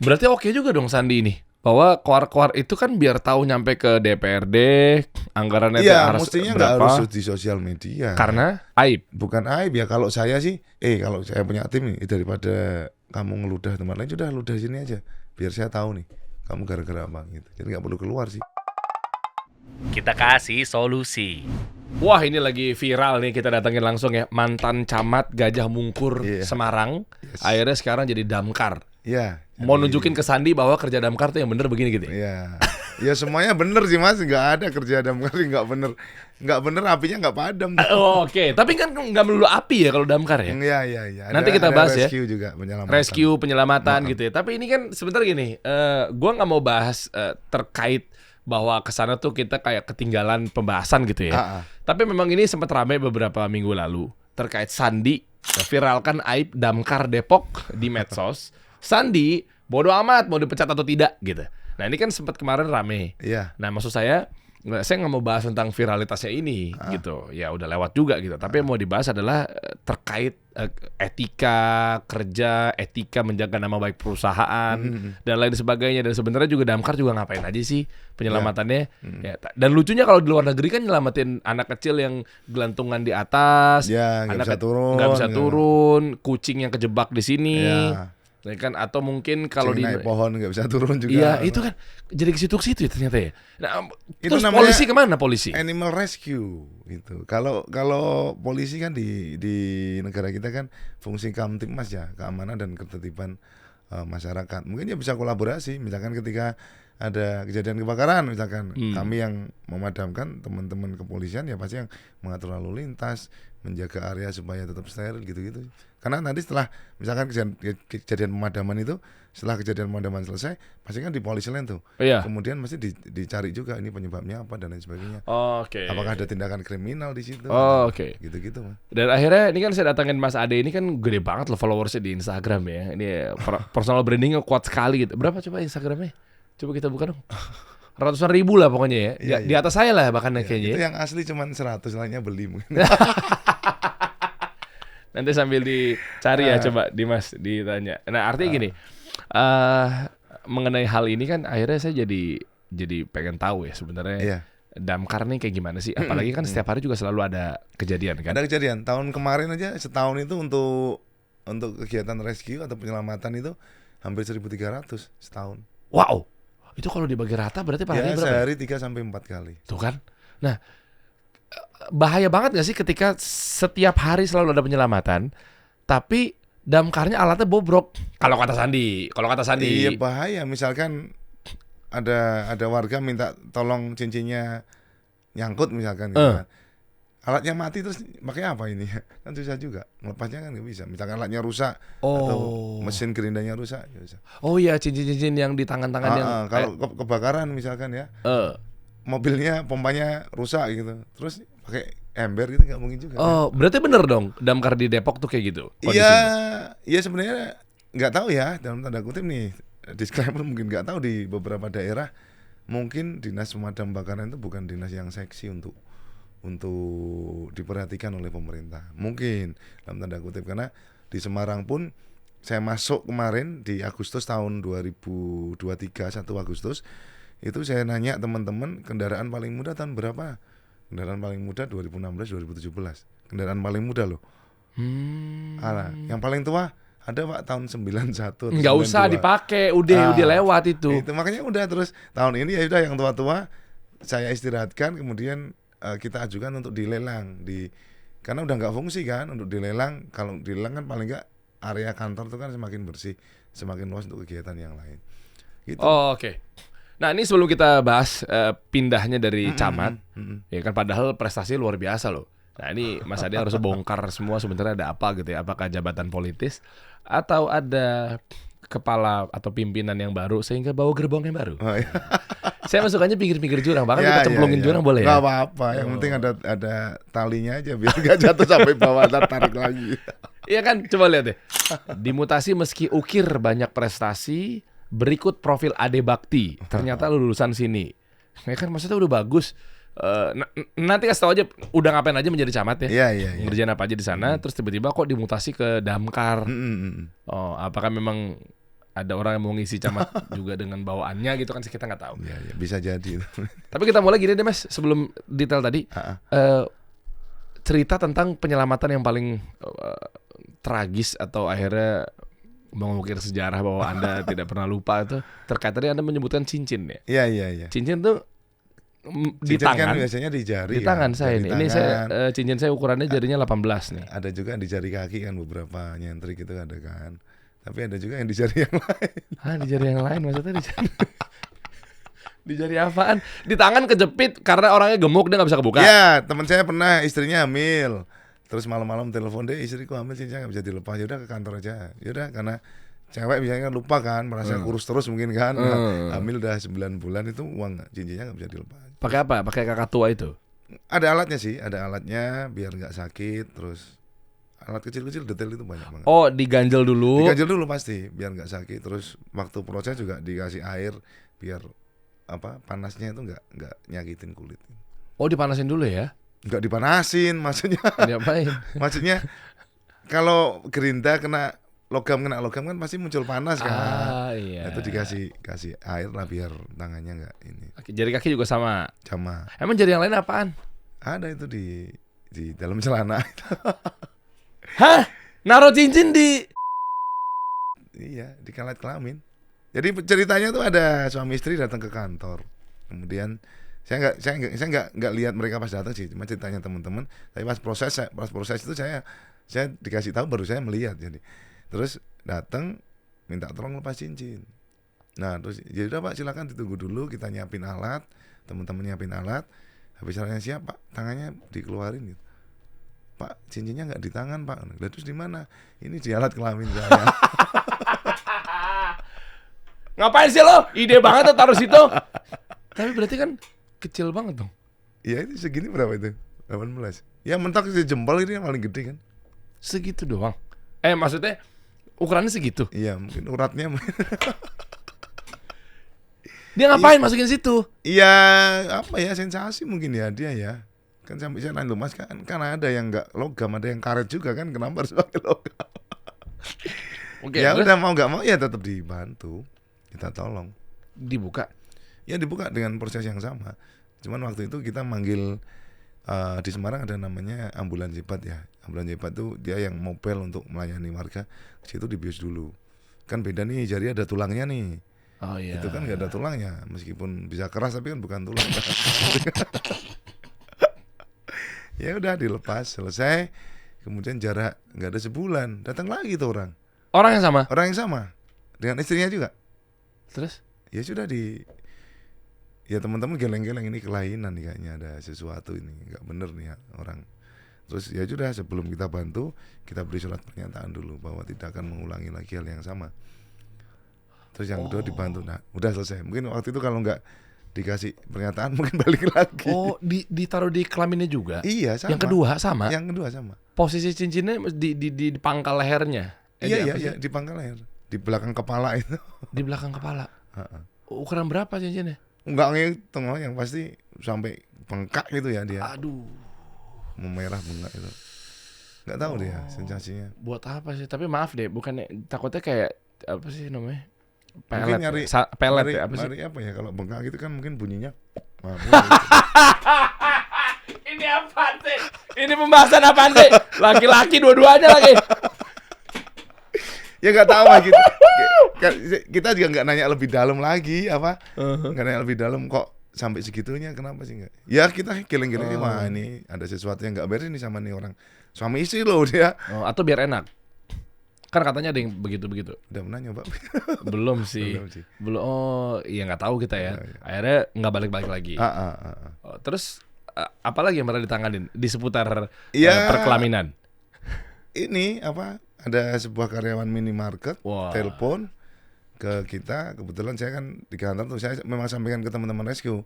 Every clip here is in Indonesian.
Berarti oke juga dong Sandi ini. Bahwa koar-koar itu kan biar tahu nyampe ke DPRD, anggarannya Iya, harus mestinya nggak harus berapa. di sosial media. Karena aib. Bukan aib ya, kalau saya sih, kalau saya punya tim nih, daripada kamu ngeludah tempat lain, sudah ludah sini aja, biar saya tahu nih, kamu gara-gara apa gitu. Jadi nggak perlu keluar sih. Kita kasih solusi. Wah, ini lagi viral nih, kita datangin langsung ya. Mantan camat Gajah Mungkur Iya. Semarang, Yes. akhirnya sekarang jadi damkar. Iya. Mau nunjukin ke Sandi bahwa kerja damkar tuh yang bener begini gitu ya? Iya. Ya semuanya bener sih Mas, nggak ada kerja damkar nggak bener. Nggak bener, apinya nggak padam. Oh, oke, tapi kan nggak melulu api ya kalau damkar ya? Iya. Nanti kita bahas ya. Rescue juga, penyelamatan. Rescue, penyelamatan gitu ya. Tapi ini kan sebentar gini, gua nggak mau bahas terkait bahwa kesana tuh kita kayak ketinggalan pembahasan gitu ya. Tapi memang ini sempat ramai beberapa minggu lalu terkait Sandi viralkan aib damkar Depok di medsos. Sandi bodo amat mau dipecat atau tidak gitu. Nah ini kan sempat kemarin rame. Iya. Nah maksud saya nggak mau bahas tentang viralitasnya ini gitu. Ya udah lewat juga gitu. Tapi yang mau dibahas adalah terkait etika kerja, etika menjaga nama baik perusahaan dan lain sebagainya. Dan sebenarnya juga damkar juga ngapain aja sih penyelamatannya. Ya, dan lucunya kalau di luar negeri kan nyelamatin anak kecil yang gelantungan di atas, Ya, nggak bisa turun. nggak bisa turun, kucing yang kejebak di sini. Ya. Ya kan, atau mungkin kalau di naik pohon nggak bisa turun juga. iya itu kan jadi ke situ-situ ya ternyata ya. Nah, Itu terus namanya polisi kemana polisi? Animal rescue gitu. Kalau polisi kan di negara kita kan fungsi Kamtibmas ya, keamanan dan ketertiban masyarakat. Mungkin ya bisa kolaborasi, misalkan ketika ada kejadian kebakaran, misalkan kami yang memadamkan, teman-teman kepolisian ya pasti yang mengatur lalu lintas, menjaga area supaya tetap steril gitu-gitu. Karena nanti setelah misalkan kejadian pemadaman itu, setelah kejadian pemadaman selesai, pasti kan di polisi lain tuh. Iya. Kemudian mesti dicari juga ini penyebabnya apa dan lain sebagainya. Oke. Apakah ada tindakan kriminal di situ? Oke. Gitu-gitu, Mas. Dan akhirnya ini kan saya datangin Mas Ade ini kan gede banget loh followersnya di Instagram ya. Ini personal brandingnya kuat sekali gitu. Berapa coba Instagramnya? Coba kita buka dong. Ratusan ribu lah pokoknya ya. Di atas saya lah bahkan kayaknya. Itu yang asli cuman 100, lainnya beli mungkin. Nanti sambil dicari ya coba Dimas ditanya. Nah artinya gini, mengenai hal ini kan akhirnya saya jadi pengen tahu ya sebenarnya damkar nih kayak gimana sih? Apalagi kan setiap hari juga selalu ada kejadian kan? Ada kejadian. Tahun kemarin aja setahun itu untuk kegiatan rescue atau penyelamatan itu hampir 1.300 setahun. Wow, itu kalau dibagi rata berarti pahalanya berapa? Sehari 3-4 kali. Tuh kan? Nah, bahaya banget gak sih ketika setiap hari selalu ada penyelamatan, tapi damkarnya alatnya bobrok. Kalau kata Sandi. Iya bahaya. Misalkan ada warga minta tolong cincinnya nyangkut misalkan gitu kan. Alatnya mati terus pakai apa ini? Kan susah juga. Melepasnya kan nggak bisa. Misalkan alatnya rusak atau mesin gerindanya rusak, bisa. Oh iya, cincin-cincin yang di tangan-tangan yang kalau kebakaran misalkan ya. Mobilnya pompanya rusak gitu. Terus pakai ember gitu nggak mungkin juga. Oh, berarti bener dong damkar di Depok tuh kayak gitu. Iya sebenarnya nggak tahu ya, dalam tanda kutip nih, disclaimer, mungkin nggak tahu di beberapa daerah mungkin dinas pemadam kebakaran itu bukan dinas yang seksi untuk diperhatikan oleh pemerintah. Mungkin dalam tanda kutip, karena di Semarang pun saya masuk kemarin di Agustus tahun 2023 1 Agustus itu saya nanya teman-teman kendaraan paling mudah tahun berapa? Kendaraan paling mudah 2016 2017. Kendaraan paling mudah loh. Yang paling tua ada Pak tahun 91. Nggak usah dipakai, udah lewat itu. Itu makanya udah, terus tahun ini ya udah yang tua-tua saya istirahatkan, kemudian kita ajukan untuk dilelang karena udah nggak fungsi kan untuk dilelang. Kalau dilelang kan paling nggak area kantor itu kan semakin bersih, semakin luas untuk kegiatan yang lain. Gitu. Oke. Nah ini sebelum kita bahas pindahnya dari camat, ya kan padahal prestasi luar biasa loh. Nah ini Mas Ade harus bongkar semua sebenarnya ada apa gitu ya. Apakah jabatan politis atau ada kepala atau pimpinan yang baru sehingga bawa gerbong yang baru. Oh, iya. Saya masukannya pinggir-pinggir jurang, bahkan kita cemplungin jurang boleh ya? Gak apa-apa, yang penting ada talinya aja biar gak jatuh sampai bawah, tarik lagi. Iya kan, coba lihat deh. Dimutasi meski ukir banyak prestasi, berikut profil Ade Bakti. Ternyata lulusan sini. Ya kan maksudnya udah bagus. Nanti kasih tau aja udah ngapain aja menjadi camat ya. Iya. Ngerjain apa aja di sana, terus tiba-tiba kok dimutasi ke damkar. Oh, apakah memang ada orang yang mau ngisi camat juga dengan bawaannya gitu kan, kita nggak tahu. Ya, bisa jadi. Tapi kita mulai gini deh Mas, sebelum detail tadi. Cerita tentang penyelamatan yang paling tragis atau akhirnya mengukir sejarah bahwa Anda tidak pernah lupa itu terkait tadi Anda menyebutkan cincin ya. Iya. Cincin tuh di Cincin tangan. kan biasanya di jari. Di tangan saya Jari ini. Ini tangan. saya cincin saya ukurannya jarinya 18 nih. Ada juga yang di jari kaki kan, beberapa nyentrik itu ada kan. Tapi ada juga yang di jari yang lain. Di jari yang lain maksudnya di jari. Di jari apaan? Di tangan kejepit karena orangnya gemuk dia nggak bisa kebuka. Ya, teman saya pernah istrinya hamil. Terus malam-malam telepon deh, istriku hamil, cincinnya nggak bisa dilepas. Yaudah ke kantor aja. Yaudah, karena cewek biasanya kan lupa kan, merasa kurus terus mungkin kan. Hamil udah 9 bulan itu uang cincinnya nggak bisa dilepas. Pakai apa? Pakai kakak tua itu? Ada alatnya sih, ada alatnya biar nggak sakit. Terus alat kecil-kecil detail itu banyak banget. Oh, diganjel dulu. Diganjel dulu pasti, biar nggak sakit. Terus waktu proses juga dikasih air biar panasnya itu nggak nyakitin kulit. Oh, dipanasin dulu ya? Nggak dipanasin, maksudnya. Diapain? Maksudnya kalau gerinda kena logam kan pasti muncul panas kan. Iya. Nah, itu dikasih air lah biar tangannya nggak ini. Jari kaki juga sama. Sama. Emang jari yang lain apaan? Ada itu di dalam celana. Hah? Naruh cincin di... Iya, di kalat kelamin. Jadi ceritanya tuh ada suami istri datang ke kantor. Kemudian saya nggak lihat mereka pas datang sih, cuma ceritanya teman-teman. Tapi pas proses itu saya dikasih tahu, baru saya melihat. Jadi terus datang minta tolong lepas cincin. Nah terus jadi udah Pak, silakan ditunggu dulu, kita nyiapin alat, teman-teman nyiapin alat. Habis alatnya siap Pak, tangannya dikeluarin gitu. Pak, cincinnya nggak di tangan Pak. Lah terus di mana? Ini di alat kelamin saya. Ngapain sih lo? Ide banget tuh taruh situ. Tapi berarti kan kecil banget dong. Iya itu segini berapa itu? 18. Ya mentok si jempol ini yang paling gede kan. Segitu doang. Maksudnya ukurannya segitu. Iya mungkin uratnya. Dia ngapain masukin situ? Iya apa ya, sensasi mungkin ya dia ya. Kan sampai saya nanya, Mas kan ada yang nggak logam, ada yang karet juga kan, kenapa harus pakai logam? Oke, Ya terus udah mau nggak mau ya tetap dibantu, kita tolong. dibuka. Ya dibuka dengan proses yang sama. Cuman waktu itu kita manggil di Semarang ada namanya ambulan cepat ya. Ambulan cepat tuh dia yang mobile untuk melayani warga. Ke situ dibius dulu. Kan beda nih, jari ada tulangnya nih. Oh iya. Itu kan nggak ada tulangnya, meskipun bisa keras tapi kan bukan tulang. Ya udah dilepas, selesai. Kemudian jarak nggak ada sebulan, datang lagi tuh orang. Orang yang sama. Orang yang sama dengan istrinya juga. Terus? Ya sudah ya teman-teman geleng-geleng, ini kelainan nih kayaknya, ada sesuatu ini nggak bener nih ya, orang. Terus ya sudah, sebelum kita bantu, kita beri surat pernyataan dulu bahwa tidak akan mengulangi lagi hal yang sama. Terus yang kedua dibantu, nah udah selesai. Mungkin waktu itu kalau nggak dikasih pernyataan mungkin balik lagi. Oh, ditaruh di kelaminnya juga. Iya sama. Yang kedua sama. Yang kedua sama. Posisi cincinnya di pangkal lehernya. Iya di pangkal leher, di belakang kepala itu. Di belakang kepala. Ukuran berapa cincinnya? Enggak ngitung, yang pasti sampai bengkak gitu ya dia. Aduh. Memerah bengkak itu. Enggak tahu dia sensasinya. Buat apa sih? Tapi maaf deh, bukannya takutnya kayak apa sih namanya? Pelet. Mungkin nyari pelet ya, apa sih? nyari apa ya, kalau bengkak gitu kan mungkin bunyinya. Ini apa sih? Ini pembahasan apaan sih? Laki-laki dua-duanya lagi. Ya nggak tahu lah gitu. Kita juga nggak nanya lebih dalam lagi apa. Nggak nanya lebih dalam kok sampai segitunya, kenapa sih nggak? Ya kita geleng-geleng, wah ini ada sesuatu yang nggak beres nih sama nih orang. Suami istri loh dia. Oh, atau biar enak. Kan katanya ada yang begitu-begitu. Udah pernah nyoba? Belum sih. Belum. Oh, iya nggak tahu kita ya. Akhirnya nggak balik-balik lagi. Oh, terus apa lagi yang pernah ditanganin di seputar perkelaminan? Ini apa? Ada sebuah karyawan minimarket telepon ke kita. Kebetulan saya kan di kantor tuh, saya memang sampaikan ke teman-teman rescue.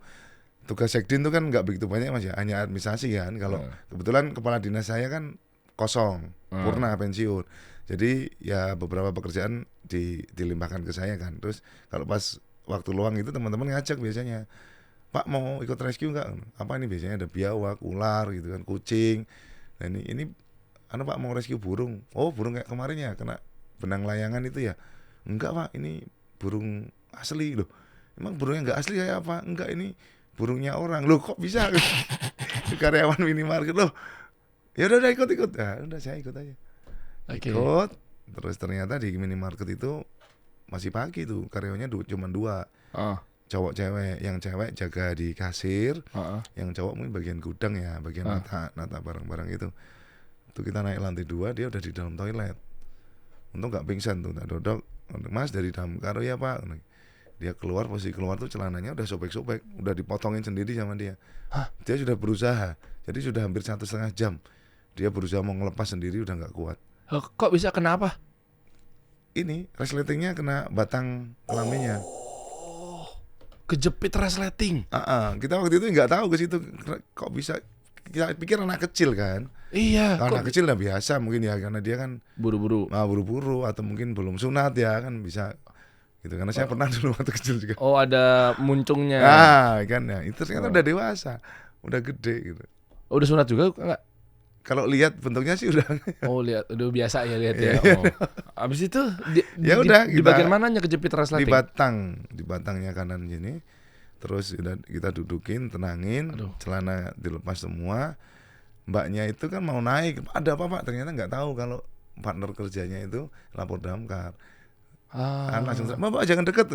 Tugas sekdin tuh kan nggak begitu banyak Mas ya, hanya administrasi kan. Kalau kebetulan kepala dinas saya kan kosong, purna pensiun. Jadi ya beberapa pekerjaan dilimpahkan ke saya kan. Terus kalau pas waktu luang itu teman-teman ngajak biasanya, Pak mau ikut rescue nggak? Apa ini biasanya ada biawak, ular gitu kan, kucing. Nah ini Pak mau rescue burung. Oh burung kayak kemarin ya, kena benang layangan itu ya. Enggak Pak, ini burung asli loh. Emang burungnya nggak asli kayak apa? Enggak, ini burungnya orang. Loh kok bisa? Karyawan minimarket loh. Ya udah ikut. Nah, udah saya ikut aja. Oke. Ikut. Terus ternyata di minimarket itu masih pagi tuh, karyawannya cuma 2. Oh. Cowok cewek. Yang cewek jaga di kasir, Oh. yang cowok mungkin bagian gudang ya, bagian nata barang-barang itu. Tuh kita naik lantai 2, dia udah di dalam toilet. Untung nggak pingsan tuh, tak dodok. Mas dari damkar ya Pak. Dia keluar, posisi keluar tuh celananya udah sobek-sobek, udah dipotongin sendiri sama dia. Dia sudah berusaha, jadi sudah hampir 1,5 jam. Dia berusaha mau ngelepas sendiri, udah nggak kuat. Kok bisa, kenapa? Ini resletingnya kena batang kelaminnya. Kejepit resleting. Kita waktu itu nggak tahu ke situ, kok bisa. Kita pikir anak kecil kan. Iya. Kalau anak kecil udah biasa mungkin ya, karena dia kan buru-buru atau mungkin belum sunat ya kan bisa gitu. Karena saya pernah dulu waktu kecil juga. Oh, ada muncungnya. Kan ya, itu ternyata udah dewasa, udah gede gitu. Udah sunat juga enggak? Kalau lihat bentuknya sih udah. Oh, lihat udah biasa ya lihat ya. Abis itu Ya udah, di bagian mananya kejepit resleting? Di batangnya kanan sini. Terus udah kita dudukin, tenangin, celana dilepas semua. Mbaknya itu kan mau naik, ada apa Pak? Ternyata nggak tahu kalau partner kerjanya itu lapor damkar. Langsung, Bapak jangan deket.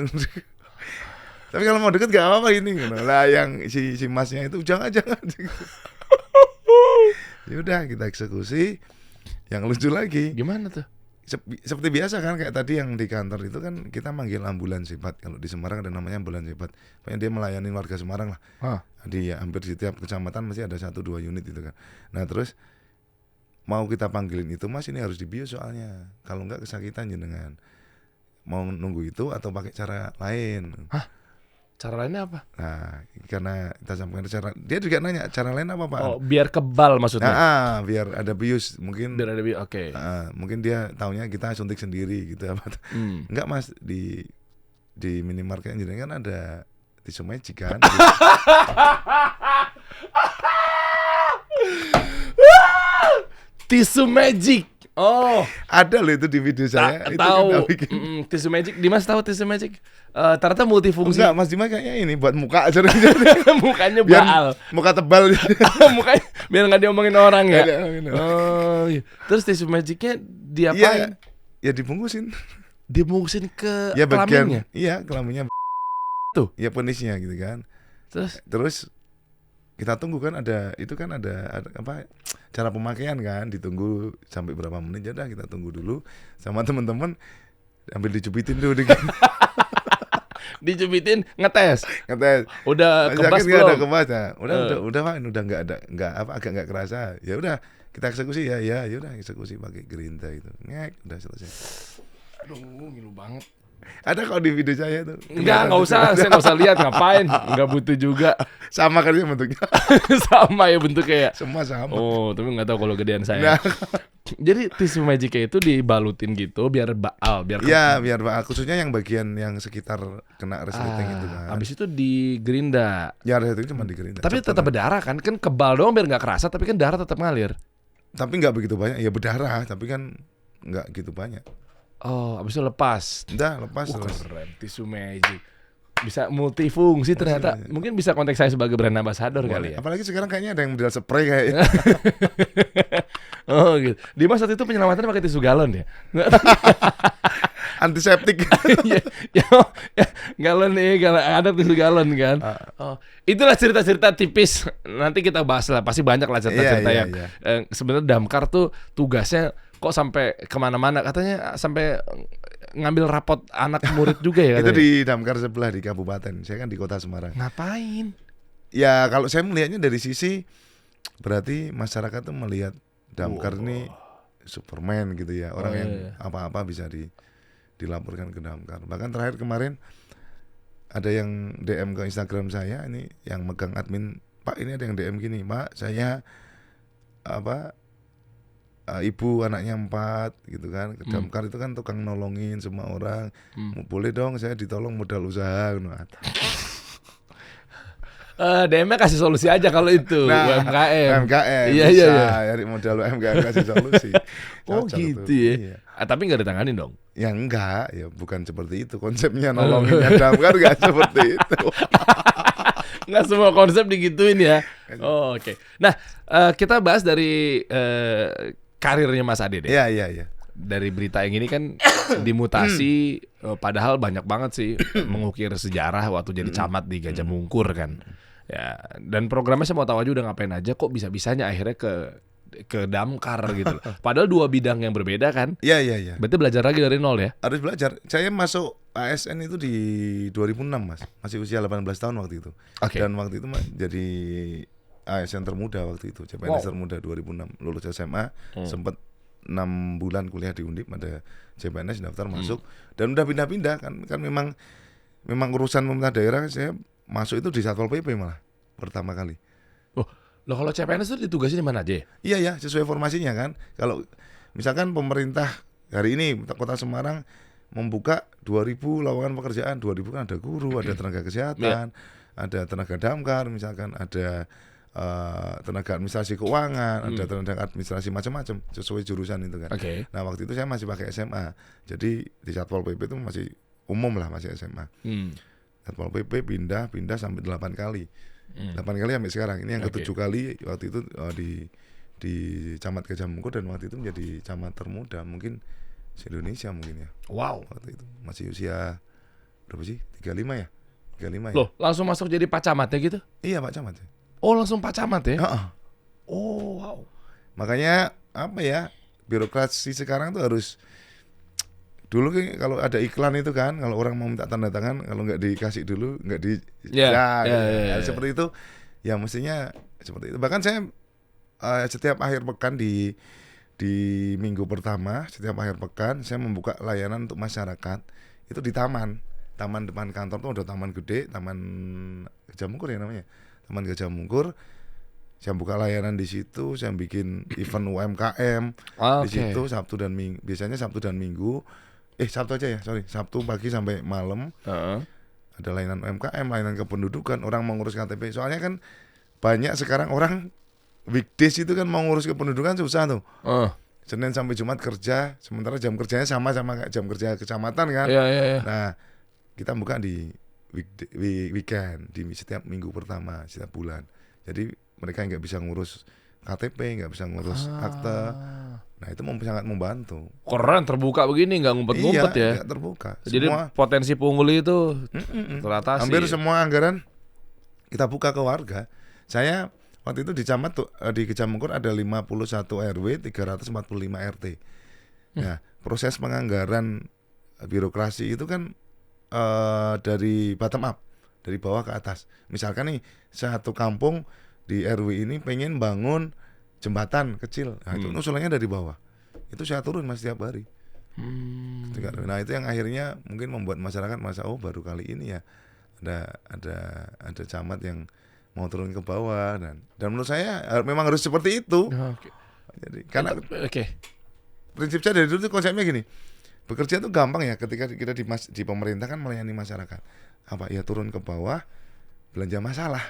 Tapi kalau mau deket nggak apa-apa ini. Lah yang si masnya itu jangan. Ya udah kita eksekusi. Yang lucu lagi, gimana tuh? Seperti biasa kan, kayak tadi yang di kantor itu kan kita manggil ambulans hebat. Kalau di Semarang ada namanya ambulans hebat. Pokoknya dia melayani warga Semarang lah. Di hampir di setiap kecamatan masih ada 1-2 unit itu kan. Nah terus mau kita panggilin itu, Mas ini harus dibius soalnya. Kalau enggak kesakitan jenengan. Mau nunggu itu atau pakai cara lain? Cara lainnya apa? Nah, karena kita sampaikan cara, dia juga nanya cara lain apa Pak? Oh, biar kebal maksudnya? Biar ada bius mungkin. Biar ada bius, oke. Mungkin dia taunya kita suntik sendiri gitu apa? Enggak Mas, di minimarket jadi kan ada tisu magic kan? Tisu magic. Oh, ada loh itu di video saya. Tahu. Tisu magic. Dimas tahu tisu magic? Ternyata multifungsi. Enggak, Mas Dimas kayaknya ini buat muka aja. Mukanya biar baal. Muka tebal. Mukanya biar nggak diomongin orang ya. Oh, iya. Terus tisu magicnya diapain? Ya dibungkusin. Dibungkusin ke kelaminnya. kelaminnya? Iya, kelaminnya. Tuh. Ya penisnya gitu kan. Terus kita tunggu kan, ada apa cara pemakaian kan, ditunggu sampai berapa menit. Jadi kita tunggu dulu sama teman-teman, ambil dicubitin dulu dikit. Dicubitin, ngetes. Udah masih kebas belum? belum? Udah kebas ya. Udah Pak, udah enggak apa, agak enggak kerasa. Ya udah kita eksekusi ya udah eksekusi pakai gerinda itu. Udah selesai. Aduh, ngilu banget. Ada kok di video saya tuh. Enggak usah, saya nggak usah lihat, ngapain? Enggak butuh juga. Sama kan bentuknya. Sama ya bentuknya ya. Semua sama. Oh, tapi nggak tahu kalau gedean saya. Jadi tisu magicnya itu dibalutin gitu biar baal, biar baal. Khususnya yang bagian yang sekitar kena resleting itu kan. Habis itu di gerinda. Ya resleting cuma di gerinda. Tapi tetap berdarah kan? Kan kebal doang biar nggak kerasa, tapi kan darah tetap ngalir. Tapi nggak begitu banyak. Ya berdarah, tapi kan nggak gitu banyak. Oh, abis itu lepas. Udah lepas. Keren, tisu magic. Bisa multifungsi ternyata. Mungkin bisa kontak saya sebagai brand ambassador kali ya. Apalagi sekarang kayaknya ada yang model spray kayaknya. Oh gitu. Dimas saat itu penyelamatan pakai tisu galon ya? Antiseptik. Galon nih, ada tisu galon kan. Itulah cerita-cerita tipis. Nanti kita bahas lah. Pasti banyak lah cerita-cerita yang sebenarnya damkar tuh tugasnya kok sampai kemana-mana, katanya sampai ngambil rapot anak murid juga ya. Itu di damkar sebelah di kabupaten. Saya kan di kota Semarang. Ngapain? Ya kalau saya melihatnya dari sisi, berarti masyarakat tuh melihat damkar ini Superman gitu ya. Orang yang apa-apa bisa dilaporkan ke damkar. Bahkan terakhir kemarin ada yang DM ke Instagram saya, ini yang megang admin, Pak ini ada yang DM gini, Pak saya ibu anaknya 4 gitu kan, ke damkar itu kan tukang nolongin semua orang, boleh dong saya ditolong modal usaha. DM-nya kasih solusi aja kalau itu. UMKM. Iya. Cari modal UMKM kasih solusi. Oh gitu ya. Iya. Tapi nggak ditanganin dong. Ya enggak, ya bukan seperti itu konsepnya nolonginnya damkar nggak seperti itu. Nggak semua konsep digituin ya. Oh, oke. Nah, kita bahas dari karirnya Mas Ade deh. Iya. Dari berita yang ini kan dimutasi, padahal banyak banget sih mengukir sejarah waktu jadi camat di Gajah Mungkur kan. Ya, dan programnya saya mau tahu aja udah ngapain aja kok bisa-bisanya akhirnya ke damkar gitu loh. Padahal dua bidang yang berbeda kan. Iya. Berarti belajar lagi dari nol ya. Harus belajar. Saya masuk ASN itu di 2006 Mas. Masih usia 18 tahun waktu itu. Oke. Dan waktu itu jadi ASN termuda waktu itu. CPNS termuda 2006. Lulus SMA, sempat 6 bulan kuliah di Undip, ada CPNS daftar masuk dan udah pindah-pindah kan memang urusan pemerintah daerah. Saya masuk itu di Satpol PP malah pertama kali. Oh, loh kalau CPNS itu ditugasin di mana aja ya? Iya, sesuai formasinya kan. Kalau misalkan pemerintah hari ini Kota Semarang membuka 2.000 lowongan pekerjaan, 2.000 kan ada guru, ada tenaga kesehatan, ada tenaga damkar, misalkan ada tenaga administrasi keuangan, ada tenaga administrasi macam-macam sesuai jurusan itu kan. Oke. Nah waktu itu saya masih pakai SMA, jadi di Satpol PP itu masih umum lah, masih SMA. Satpol PP pindah sampai 8 kali. 8 kali sampai sekarang. Ini yang ke-7 kali waktu itu di Camat Gajah Mungkur, dan waktu itu menjadi camat termuda mungkin se-Indonesia mungkin ya. Wow. Waktu itu masih usia berapa sih? 35 ya? 35 ya. Loh, langsung masuk jadi Pak Camatnya gitu? Iya Pak Camat. Oh, langsung Pak Camat ya? Oh, wow. Makanya apa ya? Birokrasi sekarang tuh harus, dulu kan kalau ada iklan itu kan, kalau orang mau minta tanda tangan, kalau nggak dikasih dulu, nggak di, seperti itu, ya mestinya seperti itu. Bahkan saya setiap akhir pekan di minggu pertama, setiap akhir pekan saya membuka layanan untuk masyarakat itu di taman depan kantor tuh ada taman gede, Taman Gajah Mungkur ya namanya, Taman Gajah Mungkur. Saya buka layanan di situ, saya bikin event UMKM di situ Sabtu dan Minggu. Biasanya Sabtu dan Minggu. Sabtu aja ya, Sabtu pagi sampai malam. Ada layanan UMKM, layanan kependudukan, orang mau ngurus KTP. Soalnya kan banyak sekarang orang weekdays itu kan mau ngurus kependudukan susah tuh. Senin sampai Jumat kerja, sementara jam kerjanya sama kayak jam kerja kecamatan kan. Nah, kita buka di weekend, di setiap minggu pertama, setiap bulan. Jadi mereka nggak bisa ngurus KTP, nggak bisa ngurus akte. Nah itu sangat membantu. Keren, terbuka begini, nggak ngumpet-ngumpet ya. Iya, terbuka. Jadi semua, potensi pungli itu teratasi. hampir semua anggaran kita buka ke warga. Saya waktu itu di camat tuh, di Gajah Mungkur ada 51 RW, 345 RT. Nah proses penganggaran birokrasi itu kan dari bottom up, dari bawah ke atas. Misalkan nih satu kampung di RW ini pengen bangun jembatan kecil, nah itu usulannya dari bawah. Itu saya turun Mas tiap hari. Nah itu yang akhirnya mungkin membuat masyarakat merasa baru kali ini ya ada camat yang mau turun ke bawah, dan menurut saya memang harus seperti itu. Jadi karena prinsip saya dari dulu tuh konsepnya gini, bekerja tuh gampang ya ketika kita di pemerintah kan melayani masyarakat. Apa ya, turun ke bawah belanja masalah.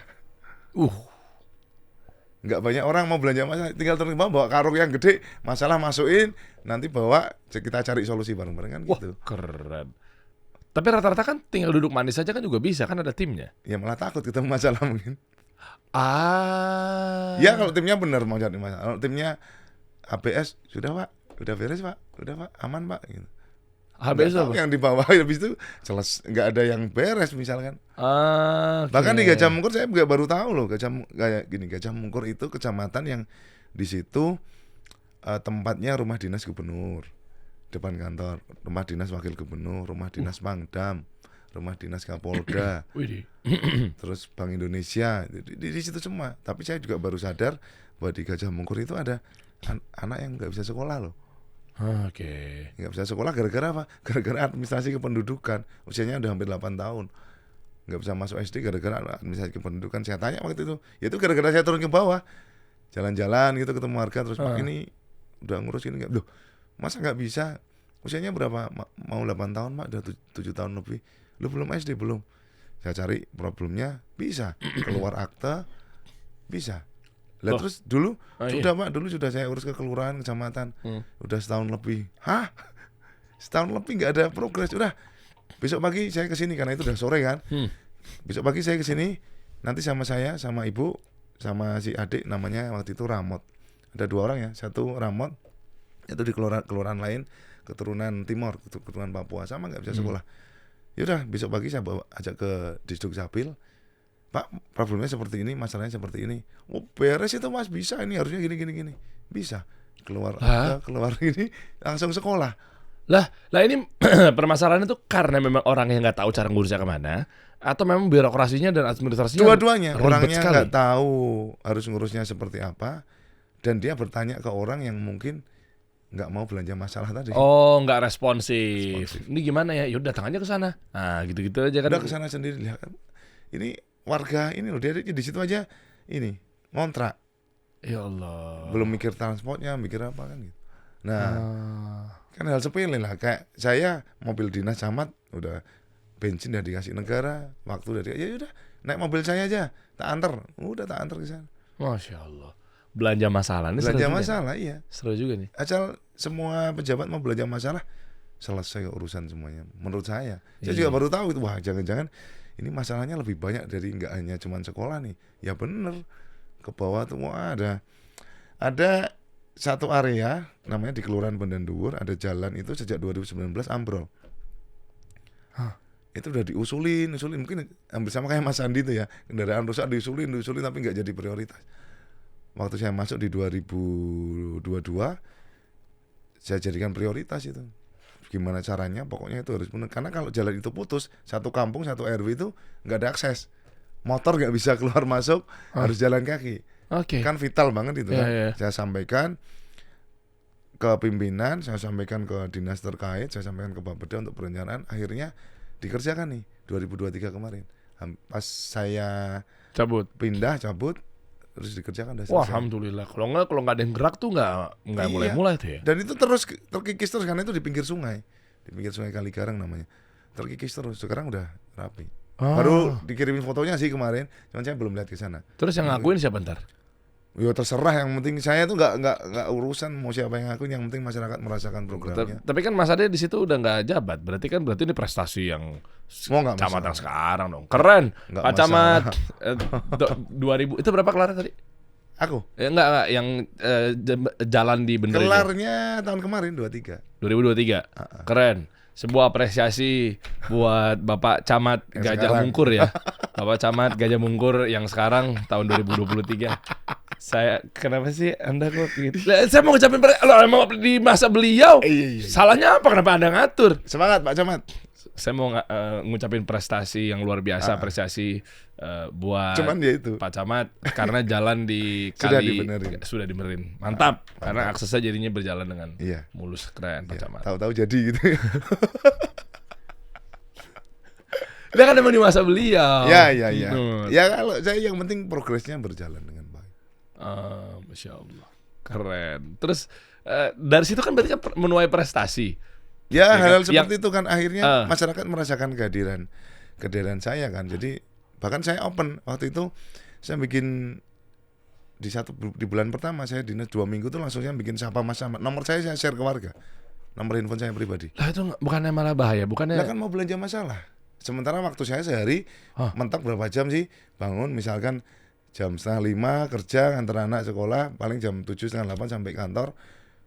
Nggak banyak orang mau belanja masalah, tinggal turun ke bawah bawa karung yang gede, masalah masukin, nanti bawa kita cari solusi bareng-bareng kan. Gitu. Keren. Tapi rata-rata kan tinggal duduk manis saja kan juga bisa, kan ada timnya. Ya malah takut ketemu masalah mungkin. Ya kalau timnya benar mau cari masalah. Kalau timnya ABS, sudah Pak, udah beres Pak, udah Pak, aman Pak gitu. HBS apa? Yang di bawah habis itu jelas nggak ada yang beres misalkan. Bahkan di Gajah Mungkur saya juga baru tahu loh, Gajah Mungkur itu kecamatan yang di situ tempatnya rumah dinas gubernur, depan kantor, rumah dinas wakil gubernur, rumah dinas Pangdam, rumah dinas Kapolda, terus Bank Indonesia di situ semua. Tapi saya juga baru sadar bahwa di Gajah Mungkur itu ada anak yang nggak bisa sekolah loh. Nggak bisa sekolah gara-gara apa? Gara-gara administrasi kependudukan. Usianya udah hampir 8 tahun. Nggak bisa masuk SD gara-gara administrasi kependudukan. Saya tanya waktu itu, ya itu gara-gara saya turun ke bawah, jalan-jalan gitu ketemu warga, terus Pak ini udah ngurus ini nggak? Loh, masa nggak bisa? Usianya berapa? Mau 8 tahun Pak, udah 7 tahun lebih. Lu belum SD belum? Saya cari problemnya, bisa keluar akta, bisa. Lah terus dulu sudah Pak, dulu sudah saya urus ke kelurahan, kecamatan. Udah setahun lebih. Hah? setahun lebih nggak ada progres. Udah besok pagi saya kesini karena itu udah sore kan. Besok pagi saya kesini, nanti sama saya, sama ibu, sama si adik namanya waktu itu Ramot. Ada 2 orang ya, satu Ramot itu di kelurahan lain, keturunan Timor, keturunan Papua, sama nggak bisa sekolah. Yaudah besok pagi saya bawa ajak ke Disduk Capil. Pak, problemnya seperti ini, masalahnya seperti ini. Oh beres itu mas, bisa ini harusnya gini. Bisa keluar ini langsung sekolah. Lah ini permasalahannya tuh karena memang orangnya nggak tahu cara ngurusnya kemana, atau memang birokrasinya dan administrasinya Dua-duanya, ribet orangnya sekali. nggak tahu harus ngurusnya seperti apa, dan dia bertanya ke orang yang mungkin nggak mau belanja masalah tadi. Oh, nggak responsif. Ini gimana ya? Yaudah datang aja ke sana. Nah, gitu-gitu aja kan. Udah kesana sendiri lihat. Ini warga ini loh, dia di situ aja ini ngontrak. Ya Allah. Belum mikir transportnya, mikir apa kan gitu. Nah, kan hal sepele lah. Kayak saya mobil dinas camat udah bensin udah dikasih negara, waktu udah ya udah naik mobil saya aja, tak antar, udah tak antar ke sana. Masya Allah. Belanja masalah ini Belanja seru juga masalah nih. iya. Seru juga nih. Asal semua pejabat mau belanja masalah, selesai urusan semuanya. Menurut saya Iya. juga baru tahu itu, wah jangan-jangan ini masalahnya lebih banyak dari nggak hanya cuman sekolah nih. Ya bener, ke bawah tuh wah, ada satu area namanya di Kelurahan Benden Dhuwur, ada jalan itu sejak 2019 ambrol. Itu udah diusulin mungkin hampir sama kayak Mas Andi itu ya, kendaraan rusak diusulin tapi nggak jadi prioritas. Waktu saya masuk di 2022 saya jadikan prioritas itu. Gimana caranya, pokoknya itu harus benar. Karena kalau jalan itu putus, satu kampung, satu RW itu nggak ada akses. Motor nggak bisa keluar masuk, harus jalan kaki. Oke. Kan vital banget itu kan. Iya. Saya sampaikan ke pimpinan, saya sampaikan ke dinas terkait, saya sampaikan ke Bapeda untuk perencanaan. Akhirnya dikerjakan nih 2023 kemarin. Pas saya Cabut. cabut terus dikerjakan udah Wah, selesai. alhamdulillah. Kalau nggak ada yang gerak tuh nggak Iya. mulai tuh ya. Dan itu terus terkikis terus karena itu di pinggir sungai Kaligarang namanya. Terkikis terus. Sekarang udah rapi. Baru dikirimin fotonya sih kemarin, cuman saya belum lihat ke sana. Terus yang ngakuin siapa ntar? Ya terserah, yang penting saya tuh nggak urusan mau siapa yang ngakuin, yang penting masyarakat merasakan programnya. Tapi kan Mas Ade di situ udah nggak jabat, berarti ini prestasi yang Mau nggak camat masalah. yang sekarang dong. Keren. Nggak Pak Camat 2000 itu berapa kelar tadi? Aku Enggak yang jalan di bener itu. kelarnya tahun kemarin 23. 2023. Keren. Sebuah apresiasi buat Bapak Camat Yang Gajah sekarang. Mungkur ya. Bapak Camat Gajah Mungkur yang sekarang tahun 2023. Saya kenapa sih Anda kok gitu? Saya mau ngucapin emang di masa beliau. Iya. Salahnya apa, kenapa Anda ngatur? Semangat Pak Camat. Saya mau ngucapin prestasi yang luar biasa, apresiasi buat Cuman dia itu. Pak Camat karena jalan di Sudah kali dibenerin. sudah dibenerin. Mantap. Karena aksesnya jadinya berjalan dengan Iya. mulus. Keren Pak Ya, Camat. tahu-tahu jadi gitu. Dia kan emang di masa beliau. Ya. Hmm. Ya kalau saya yang penting progresnya berjalan dengan baik. Masya Allah. Keren. Terus dari situ kan berarti kan menuai prestasi. Ya, kan? hal-hal seperti itu kan akhirnya Ah. masyarakat merasakan kehadiran saya kan. Jadi bahkan saya open waktu itu, saya bikin di bulan pertama saya dinas 2 minggu tuh langsung saya bikin sapa Mas Camat. Nomor saya share ke warga. Nomor handphone saya pribadi. Lah itu bukannya malah bahaya, bukannya Lah kan mau belanja masalah. Sementara waktu saya sehari mentok berapa jam sih? Bangun misalkan jam 4:30 kerja, antar anak sekolah, paling jam 7, setengah 8 sampai kantor.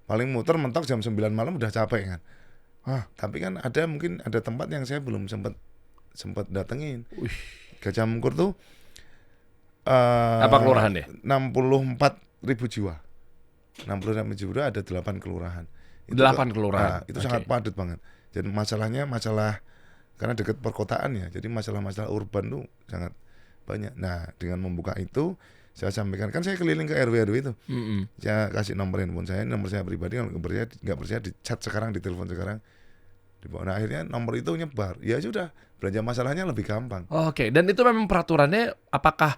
Paling muter mentok jam 9 malam udah capek kan. Tapi kan mungkin ada tempat yang saya belum sempat datengin. Gajah Mungkur tuh apa kelurahan ya? 64.000 jiwa. 64.000 jiwa ada 8 kelurahan. 8 kelurahan. Itu sangat padat banget. Jadi masalah karena dekat perkotaan ya. Jadi masalah-masalah urban tuh sangat banyak. Nah, dengan membuka itu saya sampaikan, kan saya keliling ke RW itu. Saya kasih nomor handphone saya, nomor saya pribadi, kalau nggak percaya di chat sekarang, di telepon sekarang. Nah, akhirnya nomor itu nyebar. Ya sudah, belanja masalahnya lebih gampang. Oke, dan itu memang peraturannya apakah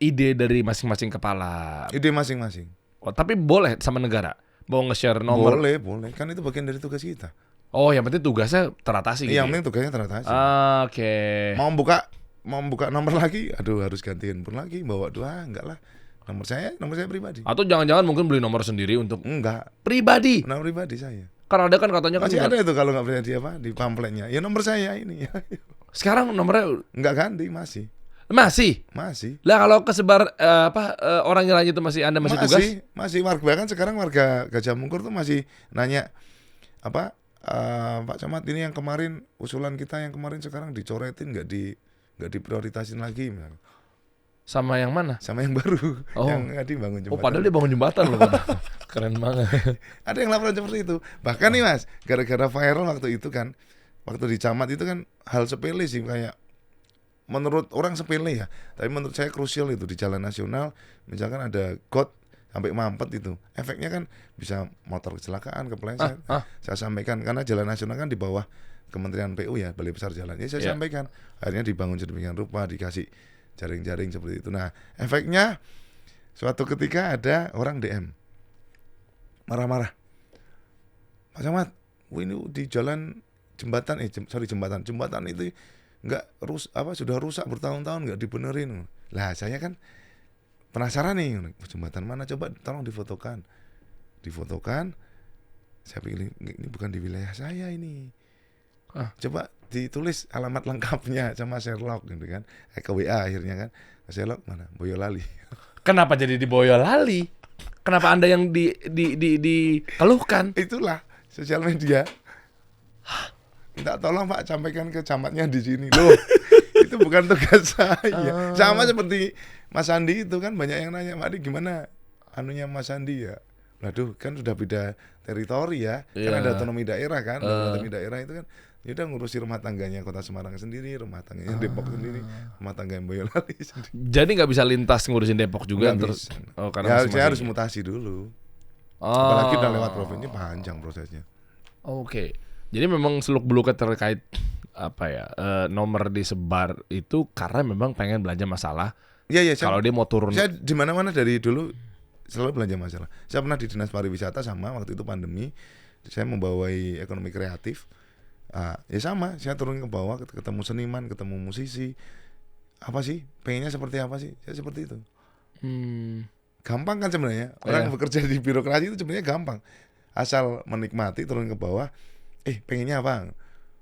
ide dari masing-masing kepala? Ide masing-masing. Oh, tapi boleh sama negara mau nge-share nomor? Boleh. Kan itu bagian dari tugas kita. Oh, yang penting tugasnya teratasi gitu. Yang penting tugasnya teratasi. Oke. Mau buka nomor lagi, aduh harus ganti handphone lagi, bawa enggak lah. Nomor saya pribadi. Atau jangan-jangan mungkin beli nomor sendiri untuk Enggak, pribadi. nomor pribadi saya. Kan ada kan katanya kan Masih juga. ada itu kalau nggak percaya di pamfletnya. Ya nomor saya ini. Sekarang nomornya Nggak ganti masih. masih. Lah kalau kesebar orang yang lain itu Anda masih tugas? Masih warga, bahkan sekarang warga Gajah Mungkur tuh masih nanya apa Pak Camat, ini yang kemarin usulan kita yang kemarin sekarang dicoretin, nggak diprioritasin lagi misalnya. Sama yang mana? Sama yang baru Oh. yang tadi bangun jembatan. Padahal dia bangun jembatan loh. Keren banget. Ada yang laporan seperti itu. Bahkan nih Mas, gara-gara viral waktu itu kan, waktu di camat itu kan hal sepele sih, kayak menurut orang sepele ya, tapi menurut saya krusial itu di jalan nasional. Misalkan ada got sampai mampet itu, efeknya kan bisa motor kecelakaan, kepleset. Saya sampaikan karena jalan nasional kan di bawah Kementerian PU ya, Balai Besar Jalan. Ya saya sampaikan, akhirnya dibangun sedemikian rupa, dikasih jaring-jaring seperti itu. Nah, efeknya suatu ketika ada orang DM marah-marah, Pak Camat, ini di jalan jembatan jembatan itu sudah rusak bertahun-tahun, nggak dibenerin. Lah saya kan penasaran nih, jembatan mana, coba tolong difotokan. Saya pikir ini bukan di wilayah saya ini. Coba ditulis alamat lengkapnya sama Sherlock gitu kan. Ke WA akhirnya kan. Sherlock mana? Boyolali. Kenapa jadi di Boyolali? Kenapa Anda yang dikeluhkan? Itulah sosial media. Minta tolong Pak, sampaikan ke camatnya di sini. Loh, itu bukan tugas saya. Sama seperti Mas Andi itu kan, banyak yang nanya, Pak Adi gimana anunya Mas Andi ya? Waduh, kan sudah beda teritori ya. Kan ada otonomi daerah kan. Otonomi daerah itu kan ya udah ngurusi rumah tangganya Kota Semarang sendiri, rumah tangganya Depok sendiri, rumah tangga Boyolali sendiri. Jadi nggak bisa lintas ngurusin Depok juga terus. Karena saya harus mutasi dulu. Apalagi udah lewat provinsi, panjang prosesnya. Oke. Jadi memang seluk-beluknya terkait nomor disebar itu karena memang pengen belanja masalah. Iya. Kalau dia mau turun. Saya di mana-mana dari dulu selalu belanja masalah. Saya pernah di Dinas Pariwisata sama waktu itu pandemi. Saya membawai ekonomi kreatif. Ya sama, saya turun ke bawah, ketemu seniman, ketemu musisi. Apa sih? Pengennya seperti apa sih? Saya seperti itu. Gampang kan sebenarnya. Orang bekerja di birokrasi itu sebenarnya gampang. Asal menikmati, turun ke bawah. Pengennya apa?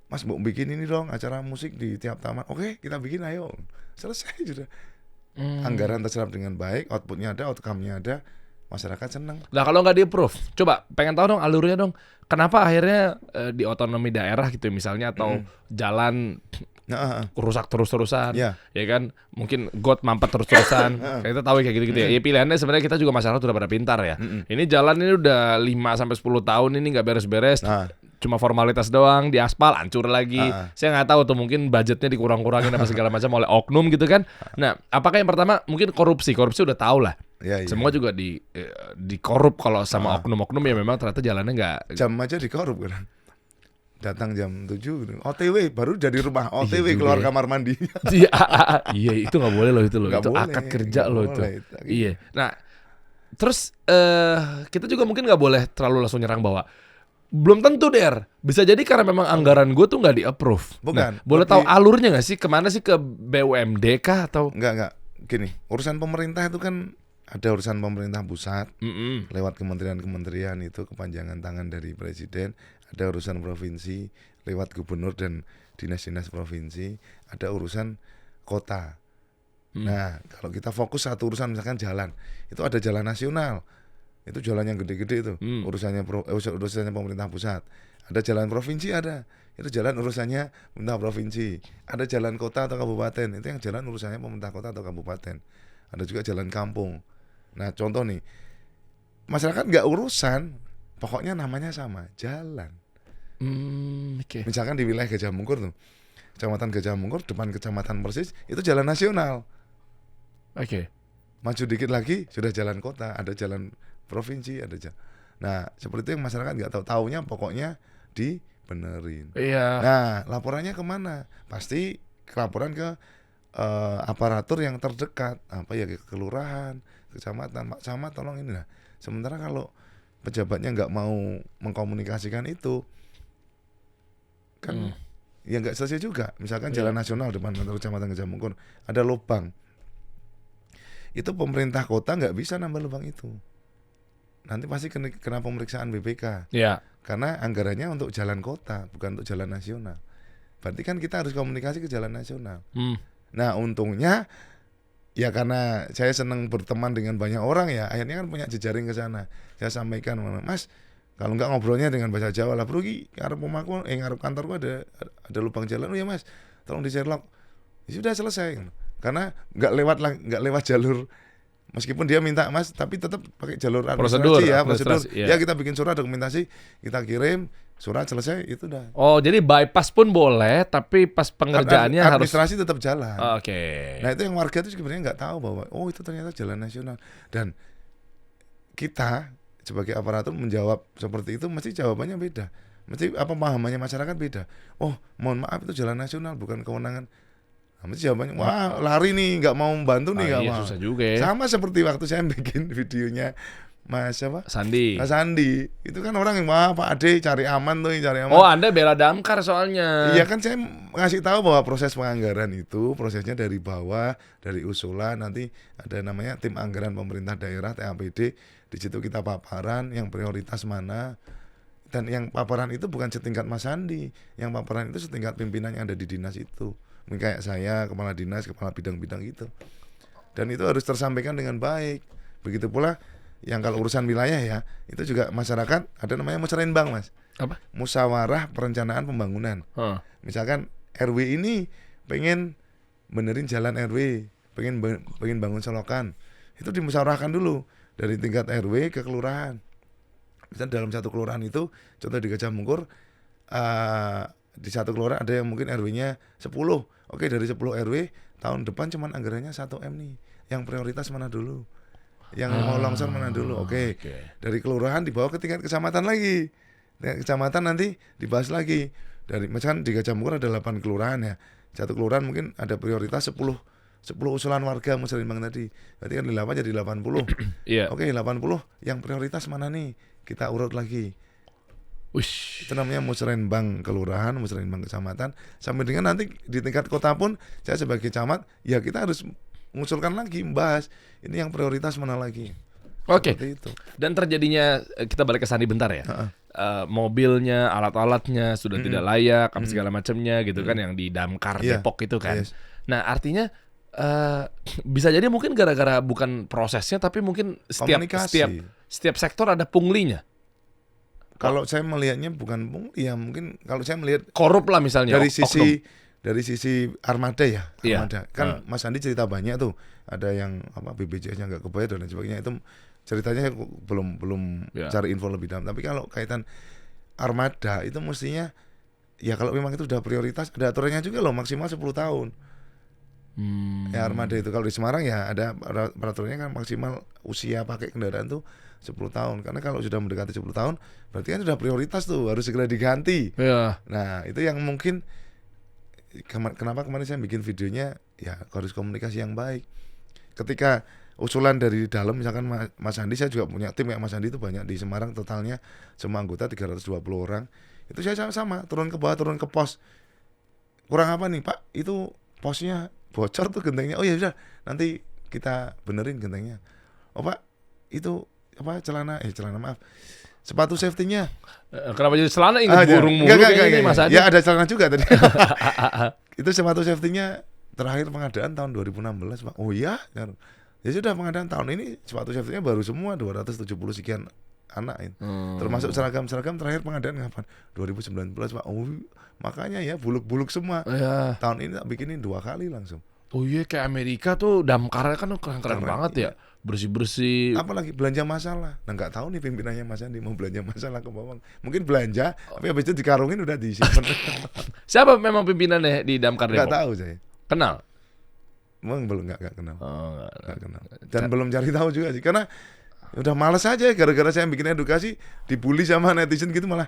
Mas, mau bikin ini dong, acara musik di tiap taman. Oke, kita bikin, ayo. Selesai sudah. Anggaran terserap dengan baik, outputnya ada, outcome-nya ada, masyarakat senang. Nah kalau nggak di-approve, coba pengen tahu dong alurnya dong. Kenapa akhirnya di otonomi daerah gitu misalnya, atau jalan rusak terus-terusan, ya kan? Mungkin got mampet terus-terusan. Kita tahu kayak gitu-gitu ya. Ya pilihannya sebenarnya kita juga masyarakat udah pada pintar ya. Ini jalan ini udah 5-10 tahun ini nggak beres-beres. Cuma formalitas doang, di aspal hancur lagi. Saya nggak tahu tuh, mungkin budgetnya dikurang-kurangin apa segala macam oleh oknum gitu kan. Nah, apakah yang pertama mungkin korupsi udah tahu lah. Semua juga dikorup kalau sama oknum-oknum ya, memang ternyata jalannya nggak. Jam aja dikorup kan. Datang jam 7 OTW, baru dari rumah OTW keluar kamar mandi. Iya, itu nggak boleh loh itu loh. Gak itu boleh, akad kerja loh itu. Gitu. Iya. Nah, terus kita juga mungkin nggak boleh terlalu langsung nyerang bahwa belum tentu bisa jadi karena memang anggaran gue tuh nggak di-approve. Bukan. Nah, boleh tahu alurnya nggak sih, kemana sih, ke BUMD kah atau? Enggak. Gini, urusan pemerintah itu kan ada urusan pemerintah pusat lewat kementerian-kementerian, itu kepanjangan tangan dari presiden. Ada urusan provinsi lewat gubernur dan dinas-dinas provinsi. Ada urusan kota. Nah, kalau kita fokus satu urusan, misalkan jalan, itu ada jalan nasional. Itu jalan yang gede-gede itu, urusannya pemerintah pusat. Ada jalan provinsi, itu jalan urusannya pemerintah provinsi. Ada jalan kota atau kabupaten, itu yang jalan urusannya pemerintah kota atau kabupaten. Ada juga jalan kampung. Nah, contoh nih, masyarakat nggak urusan, pokoknya namanya sama, jalan. Misalkan di wilayah Gajah Mungkur tuh, Kecamatan Gajah Mungkur, depan Kecamatan Persis, itu jalan nasional. Maju dikit lagi sudah jalan kota, ada jalan provinsi, ada jalan. Nah, seperti itu yang masyarakat nggak tahu, taunya pokoknya dibenerin. Nah, laporannya kemana? Pasti laporan ke aparatur yang terdekat, ke kelurahan, kecamatan, Pak Camat tolong ini lah. Sementara kalau pejabatnya nggak mau mengkomunikasikan itu, kan ya nggak selesai juga. Misalkan jalan nasional depan kantor Kecamatan Gajah Mungkur ada lubang, itu pemerintah kota nggak bisa nambah lubang itu. Nanti pasti kena pemeriksaan BPK. karena anggarannya untuk jalan kota, bukan untuk jalan nasional. Berarti kan kita harus komunikasi ke jalan nasional. Nah untungnya ya karena saya senang berteman dengan banyak orang ya, akhirnya kan punya jejaring ke sana. Saya sampaikan, Mas, kalau nggak ngobrolnya dengan bahasa Jawa lah, bro, ngarep rumahku, ngarep kantorku ada lubang jalan, oh ya Mas, tolong di Sherlock. Ya sudah selesai. Karena nggak lewat jalur, meskipun dia minta Mas, tapi tetap pakai jalur administrasi prosedur. Ya kita bikin surat dokumentasi, kita kirim, surat selesai, itu dah. Oh, jadi bypass pun boleh, tapi pas pengerjaannya harus administrasi tetap jalan. Oke. Nah itu yang warga itu sebenarnya nggak tahu bahwa oh itu ternyata jalan nasional, dan kita sebagai aparatur menjawab seperti itu mesti jawabannya beda, mesti pemahamannya masyarakat beda. Oh mohon maaf itu jalan nasional bukan kewenangan. Nah, mesti jawabannya wah lari nih, nggak mau membantu nih, nggak mau. Susah juga ya. Sama seperti waktu saya bikin videonya Mas Sandi. Itu kan orang yang wah Pak Ade cari aman. Oh, Anda bela Damkar soalnya. Iya kan, saya ngasih tahu bahwa proses penganggaran itu prosesnya dari bawah, dari usulan, nanti ada namanya tim anggaran pemerintah daerah TAPD. Di situ kita paparan yang prioritas mana, dan yang paparan itu bukan setingkat Mas Sandi, yang paparan itu setingkat pimpinan yang ada di dinas itu. Mungkin kayak saya, kepala dinas, kepala bidang-bidang gitu. Dan itu harus tersampaikan dengan baik. Begitu pula yang kalau urusan wilayah ya, itu juga masyarakat ada namanya musrenbang, Mas. Apa? Musyawarah Perencanaan Pembangunan. Misalkan RW ini pengen benerin jalan RW, pengen bangun selokan. Itu dimusyawarahkan dulu dari tingkat RW ke kelurahan. Misalnya dalam satu kelurahan itu, contoh di Gajah Mungkur, di satu kelurahan ada yang mungkin RW-nya 10. Oke, dari 10 RW tahun depan cuman anggarannya 1M nih. Yang prioritas mana dulu? Yang mau longsor mana dulu? Oke. Dari kelurahan dibawa ke tingkat kecamatan lagi. Tingkat kecamatan nanti dibahas lagi. Dari misalkan di Gajah Mungkur ada 8 kelurahan ya. Satu kelurahan mungkin ada prioritas 10 usulan warga musrenbang tadi. Berarti kan 8 jadi 80. Iya. Oke, 80 yang prioritas mana nih? Kita urut lagi. Ush. Itu namanya musrenbang kelurahan, musrenbang kecamatan. Sampai dengan nanti di tingkat kota pun saya sebagai camat, ya kita harus mengusulkan lagi, membahas ini yang prioritas mana lagi. Oke. Itu. Dan terjadinya, kita balik ke Sandi bentar ya. Mobilnya, alat-alatnya sudah tidak layak, apa segala macamnya gitu kan, yang di Damkar Depok itu kan. Yes. Nah artinya bisa jadi mungkin gara-gara bukan prosesnya, tapi mungkin setiap sektor ada punglinya. Kalau saya melihatnya bukan pungli ya, mungkin kalau saya melihat korup lah misalnya. Dari sisi armada ya, armada. Iya. Kan Mas Andi cerita banyak tuh, ada yang BPJS-nya nggak kebayar dan lain sebagainya. Itu ceritanya saya belum cari info lebih dalam. Tapi kalau kaitan armada itu mestinya ya kalau memang itu sudah prioritas, ada aturannya juga loh, maksimal 10 tahun. Ya armada itu kalau di Semarang ya ada peraturannya kan maksimal usia pakai kendaraan tuh 10 tahun. Karena kalau sudah mendekati 10 tahun berarti kan sudah prioritas tuh, harus segera diganti. Nah itu yang mungkin kenapa kemarin saya bikin videonya, ya harus komunikasi yang baik. Ketika usulan dari dalam, misalkan Mas Andi, saya juga punya tim kayak Mas Andi itu banyak di Semarang, totalnya semua anggota 320 orang. Itu saya sama-sama turun ke bawah, turun ke pos. Kurang apa nih Pak? Itu posnya bocor tuh gentengnya. Oh ya sudah, nanti kita benerin gentengnya. Oh Pak, itu apa sepatu safety-nya. Kenapa jadi celana ingat burung mulu ini Mas Adi? Ya ada celana juga tadi. Itu sepatu safety-nya terakhir pengadaan tahun 2016 Pak. Oh iya. Ya sudah, pengadaan tahun ini sepatu safety-nya baru semua 270 sekian anak. Termasuk seragam terakhir pengadaan kapan? 2019 Pak. Oh makanya ya buluk-buluk semua. Tahun ini tak bikinin 2 kali langsung. Oh iya, kayak Amerika tuh Damkar kan keren banget ya. Bersih-bersih. Apalagi belanja masalah. Nah nggak tahu nih pimpinannya Mas Andi mau belanja masalah ke bawah. Mungkin belanja, tapi habis itu dikarungin udah disimpan. Siapa memang pimpinannya di Damkar Depok? Nggak tahu saya. Kenal? Belum nggak kenal. Nggak kenal. Dan belum cari tahu juga sih. Karena udah males aja, gara-gara saya bikin edukasi dibully sama netizen gitu, malah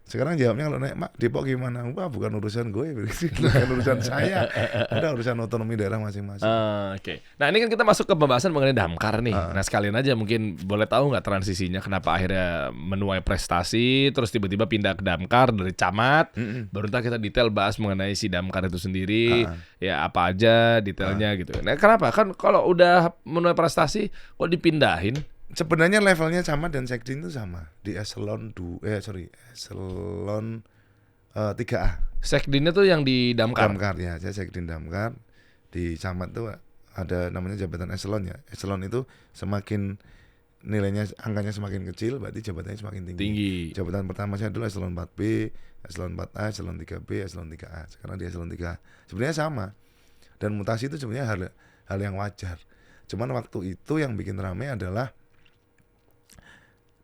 sekarang jawabnya kalau naik, Mak Depok gimana? Wah bukan urusan gue, bukan urusan saya. Udah urusan otonomi daerah masing-masing. Oke. Nah ini kan kita masuk ke pembahasan mengenai Damkar nih. Nah sekalian aja mungkin boleh tahu nggak transisinya, kenapa akhirnya menuai prestasi, terus tiba-tiba pindah ke Damkar dari camat. Baru ntar kita detail bahas mengenai si Damkar itu sendiri. Ya apa aja detailnya gitu. Nah kenapa? Kan kalau udah menuai prestasi kok dipindahin? sebenarnya levelnya sama dan sekdin itu sama di eselon 3A. Sekdinnya tuh yang di Damkar. Damkar ya, saya sekdin Damkar. Di camat tuh ada namanya jabatan eselon ya. Eselon itu semakin nilainya angkanya semakin kecil berarti jabatannya semakin tinggi. Jabatan pertama saya dulu eselon 4B, eselon 4A, eselon 3B, eselon 3A. Sekarang di eselon 3A. Sebenarnya sama. Dan mutasi itu sebenarnya hal yang wajar. Cuman waktu itu yang bikin ramai adalah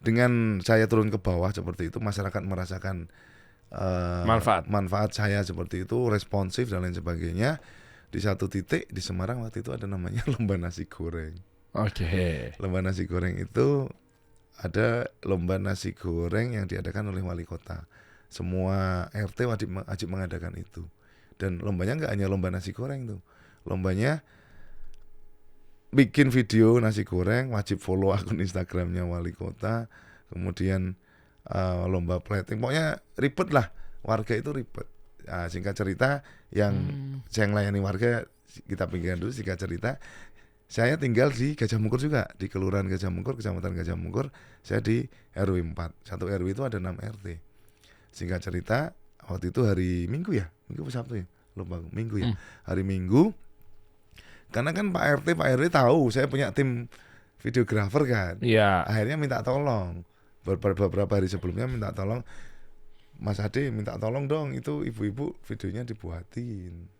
dengan saya turun ke bawah seperti itu, masyarakat merasakan manfaat saya seperti itu, responsif dan lain sebagainya. Di satu titik di Semarang waktu itu ada namanya lomba nasi goreng. Oke. Lomba nasi goreng itu ada lomba nasi goreng yang diadakan oleh wali kota. Semua RT wajib mengadakan itu. Dan lombanya nggak hanya lomba nasi goreng tuh, lombanya bikin video nasi goreng, wajib follow akun Instagramnya wali kota, kemudian lomba plating, pokoknya ribet lah, warga itu ribet. Singkat cerita, yang saya melayani warga, kita pinggirkan dulu. Singkat cerita, saya tinggal di Gajah Mungkur juga, di Kelurahan Gajah Mungkur, Kecamatan Gajah Mungkur. Saya di RW 4, satu RW itu ada 6 RT. Singkat cerita, waktu itu hari Minggu ya, Minggu Sabtu ya, lupa, Minggu ya, hari Minggu. Karena kan Pak RW tahu saya punya tim videografer kan. Iya. Akhirnya minta tolong. Beberapa hari sebelumnya minta tolong, Mas Ade minta tolong dong itu ibu-ibu videonya dibuatin.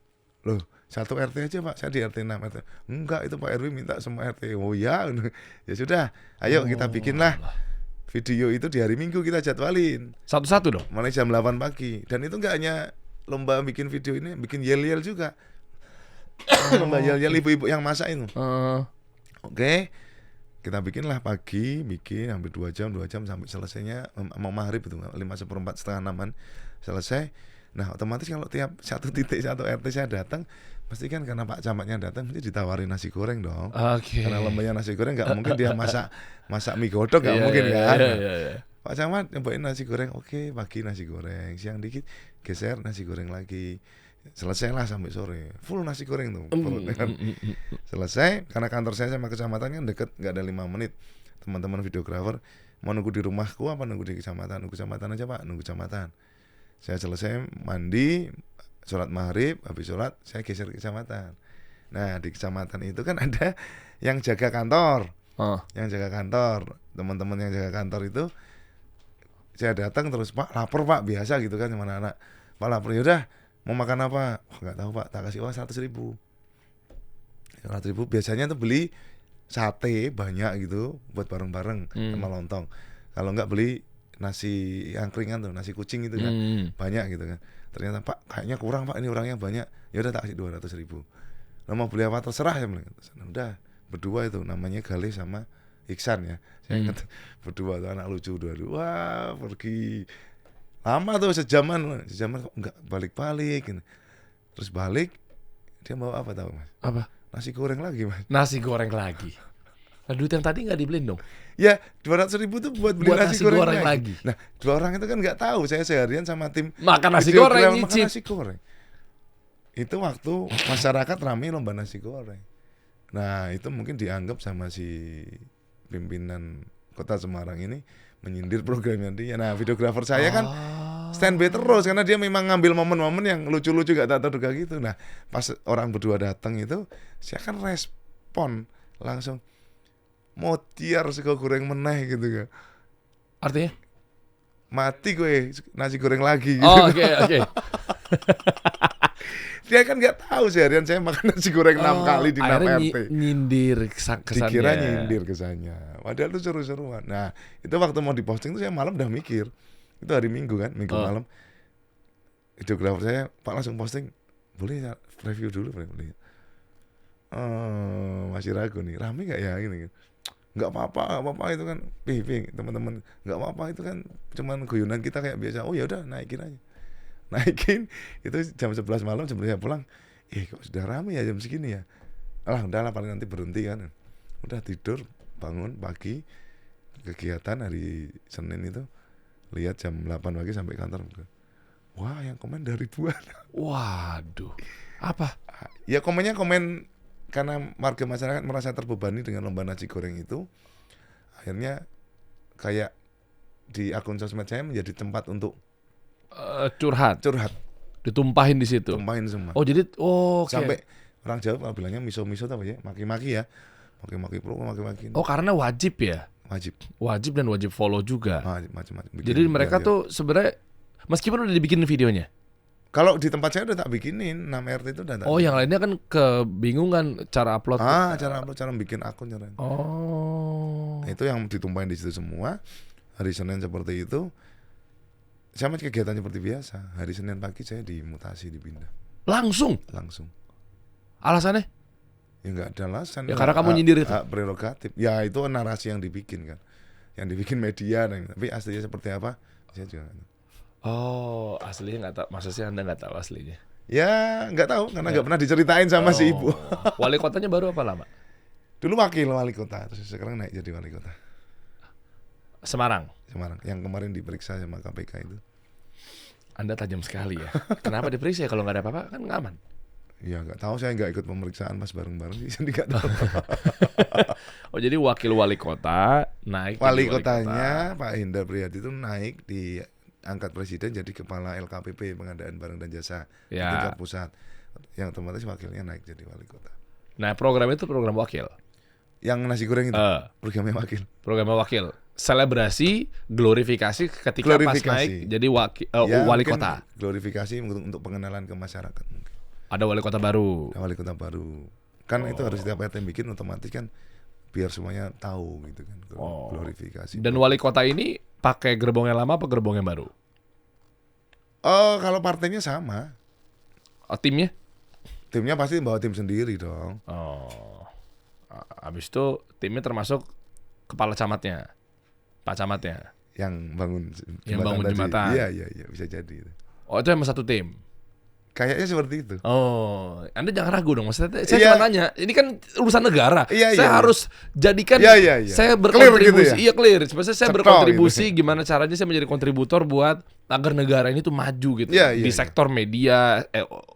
Loh, satu RT aja Pak, saya di RT 6 RT. Enggak, itu Pak RW minta semua RT. Oh ya, ya sudah. Ayo kita bikinlah video itu di hari Minggu, kita jadwalin. Satu-satu dong. Mulai jam 8 pagi. Dan itu enggak hanya lomba bikin video ini, bikin yel-yel juga. Lomba yel-yel ibu-ibu yang masak itu. Oke. Kita bikinlah pagi, bikin hampir 2 jam sampai selesainya mau maghrib itu 5:15 setengah 6-an selesai. Nah otomatis kalau tiap satu titik satu RT saya datang, pasti kan karena Pak Camatnya datang mesti ditawarin nasi goreng dong. Karena lombanya nasi goreng nggak mungkin dia masak mie godok, nggak mungkin kan. Pak Camat nyobain nasi goreng, oke, pagi nasi goreng, siang dikit geser nasi goreng lagi. Selesailah sampai sore full nasi goreng tuh, selesai. Karena kantor saya sama kecamatan kan deket, nggak ada 5 menit. Teman-teman videografer mau nunggu di rumahku apa nunggu di kecamatan? Nunggu kecamatan aja Pak, nunggu kecamatan. Saya selesai mandi, sholat maghrib, habis sholat saya geser ke kecamatan. Nah di kecamatan itu kan ada yang jaga kantor, teman-teman yang jaga kantor itu. Saya datang terus, Pak lapar Pak, biasa gitu kan sama anak-anak. Pak lapar, yaudah mau makan apa? Oh, nggak tahu Pak, tak kasih uang 100.000. 100.000 biasanya tuh beli sate banyak gitu buat bareng-bareng sama lontong. Kalau nggak beli nasi yang keringan tuh, nasi kucing itu kan banyak gitu kan. Ternyata Pak kayaknya kurang Pak, ini orangnya banyak. Ya udah tak kasih 200.000. Lo mau beli apa terserah ya. Udah berdua itu namanya Galih sama Iksan ya. Saya ingat berdua tuh anak lucu dua-dua. Wah pergi. Lama tuh sejaman kok enggak balik-balik gitu. Terus balik dia bawa apa tahu Mas? Apa? Nasi goreng lagi Mas. Nasi goreng lagi. Nah, duit yang tadi nggak dibeliin dong? Ya 200.000 tuh buat beli nasi goreng lagi. lagi. Nah 2 orang itu kan nggak tahu saya seharian sama tim Makan nasi goreng, makan nasi goreng. Itu waktu masyarakat ramai lomba nasi goreng. Nah itu mungkin dianggap sama si pimpinan Kota Semarang ini menyindir programnya dia. Nah videografer saya kan standby terus karena dia memang ngambil momen-momen yang lucu-lucu gak tak terduga gitu. Nah pas orang berdua datang itu saya kan respon langsung mau tiar sego goreng meneh gitu kan. Artinya? Mati gue nasi goreng lagi gitu. Oh oke. Dia kan nggak tahu seharian saya makan nasi goreng 6 kali di 6 RT. Nyindir kesannya. Dikira nyindir kesannya. Padahal itu seru-seruan. Nah itu waktu mau diposting tuh saya malam udah mikir. Itu hari Minggu kan, Minggu malam. Videografer saya, Pak langsung posting. Boleh ya review dulu boleh. Masih ragu nih, rame nggak ya gini? Nggak apa-apa itu kan, ping teman-teman. Nggak apa-apa itu kan, cuman guyonan kita kayak biasa. Oh ya udah naikin aja. Naikin itu jam 11 malam sebelum saya pulang. Kok sudah rame ya jam segini ya. Udahlah paling nanti berhenti kan. Udah tidur, bangun pagi kegiatan hari Senin itu lihat jam 8 pagi sampai kantor. Wah, yang komen dari ribuan. Waduh. Apa? Ya komennya komen karena warga masyarakat merasa terbebani dengan lomba nasi goreng itu. Akhirnya kayak di akun sosmed saya menjadi tempat untuk Curhat, ditumpahin di situ. tumpahin semua. Oh jadi, oke. Sampai orang Jawa bilangnya miso-miso apa ya? Maki-maki ya. Maki-maki pro, maki-maki. Oh karena wajib ya, Wajib. dan wajib follow juga. Macam-macam. Jadi mereka tuh sebenarnya meskipun udah dibikinin videonya. kalau di tempat saya udah tak bikinin 6 RT itu udah tak. Oh yang lainnya kan kebingungan cara upload. cara upload, cara bikin akun cara. Oh. Nah, itu yang ditumpahin di situ semua. Hari Senin seperti itu. Sama kegiatan seperti biasa. Hari Senin pagi saya dimutasi, dipindah. Langsung. Alasannya? Ya nggak ada alasan. Ya karena kamu nyindir itu. Hak prerogatif. Ya itu narasi yang dibikin kan. Yang dibikin media. Tapi aslinya seperti apa? Saya juga nggak tahu. Oh, aslinya nggak tahu. Maksudnya Anda nggak tahu aslinya? Ya nggak tahu karena nggak pernah diceritain sama si ibu. Wali kotanya baru apa lama? Dulu wakil wali kota, terus sekarang naik jadi wali kota Semarang. Yang kemarin diperiksa sama KPK itu. Anda tajam sekali ya. Kenapa diperiksa ya? Kalau nggak ada apa-apa kan aman. Ya nggak tahu, saya nggak ikut pemeriksaan pas bareng-bareng sih, jadi nggak tahu. Oh jadi wakil wali kota naik. Wali jadi kotanya Pak Hendar Priyadi itu naik diangkat presiden jadi kepala LKPP, pengadaan barang dan jasa Ya. tingkat pusat. Yang otomatis wakilnya naik jadi wali kota. Nah program itu program wakil. Yang nasi goreng itu programnya wakil. Programnya wakil. Selebrasi, glorifikasi ketika pas naik jadi wali kota. Glorifikasi untuk pengenalan ke masyarakat. Ada wali kota baru. Ada wali kota baru. Kan itu harus setiap RT bikin, otomatis kan biar semuanya tahu gitu kan. Glorifikasi. Dan wali kota ini pakai gerbong yang lama apa gerbong yang baru? Oh, kalau partainya sama. Timnya? Timnya pasti bawa tim sendiri dong. Oh. Habis itu timnya termasuk kepala camatnya. Pak camatnya yang bangun jembatan. Iya, bisa jadi. Oh, itu emang satu tim. Kayaknya seperti itu. Oh, Anda jangan ragu dong. Maksudnya saya cuma nanya, ini kan urusan negara. Saya harus jadikan saya berkontribusi. Iya, clear. Sebenarnya saya berkontribusi gitu. Gimana caranya saya menjadi kontributor buat agar negara ini tuh maju gitu. Di sektor media,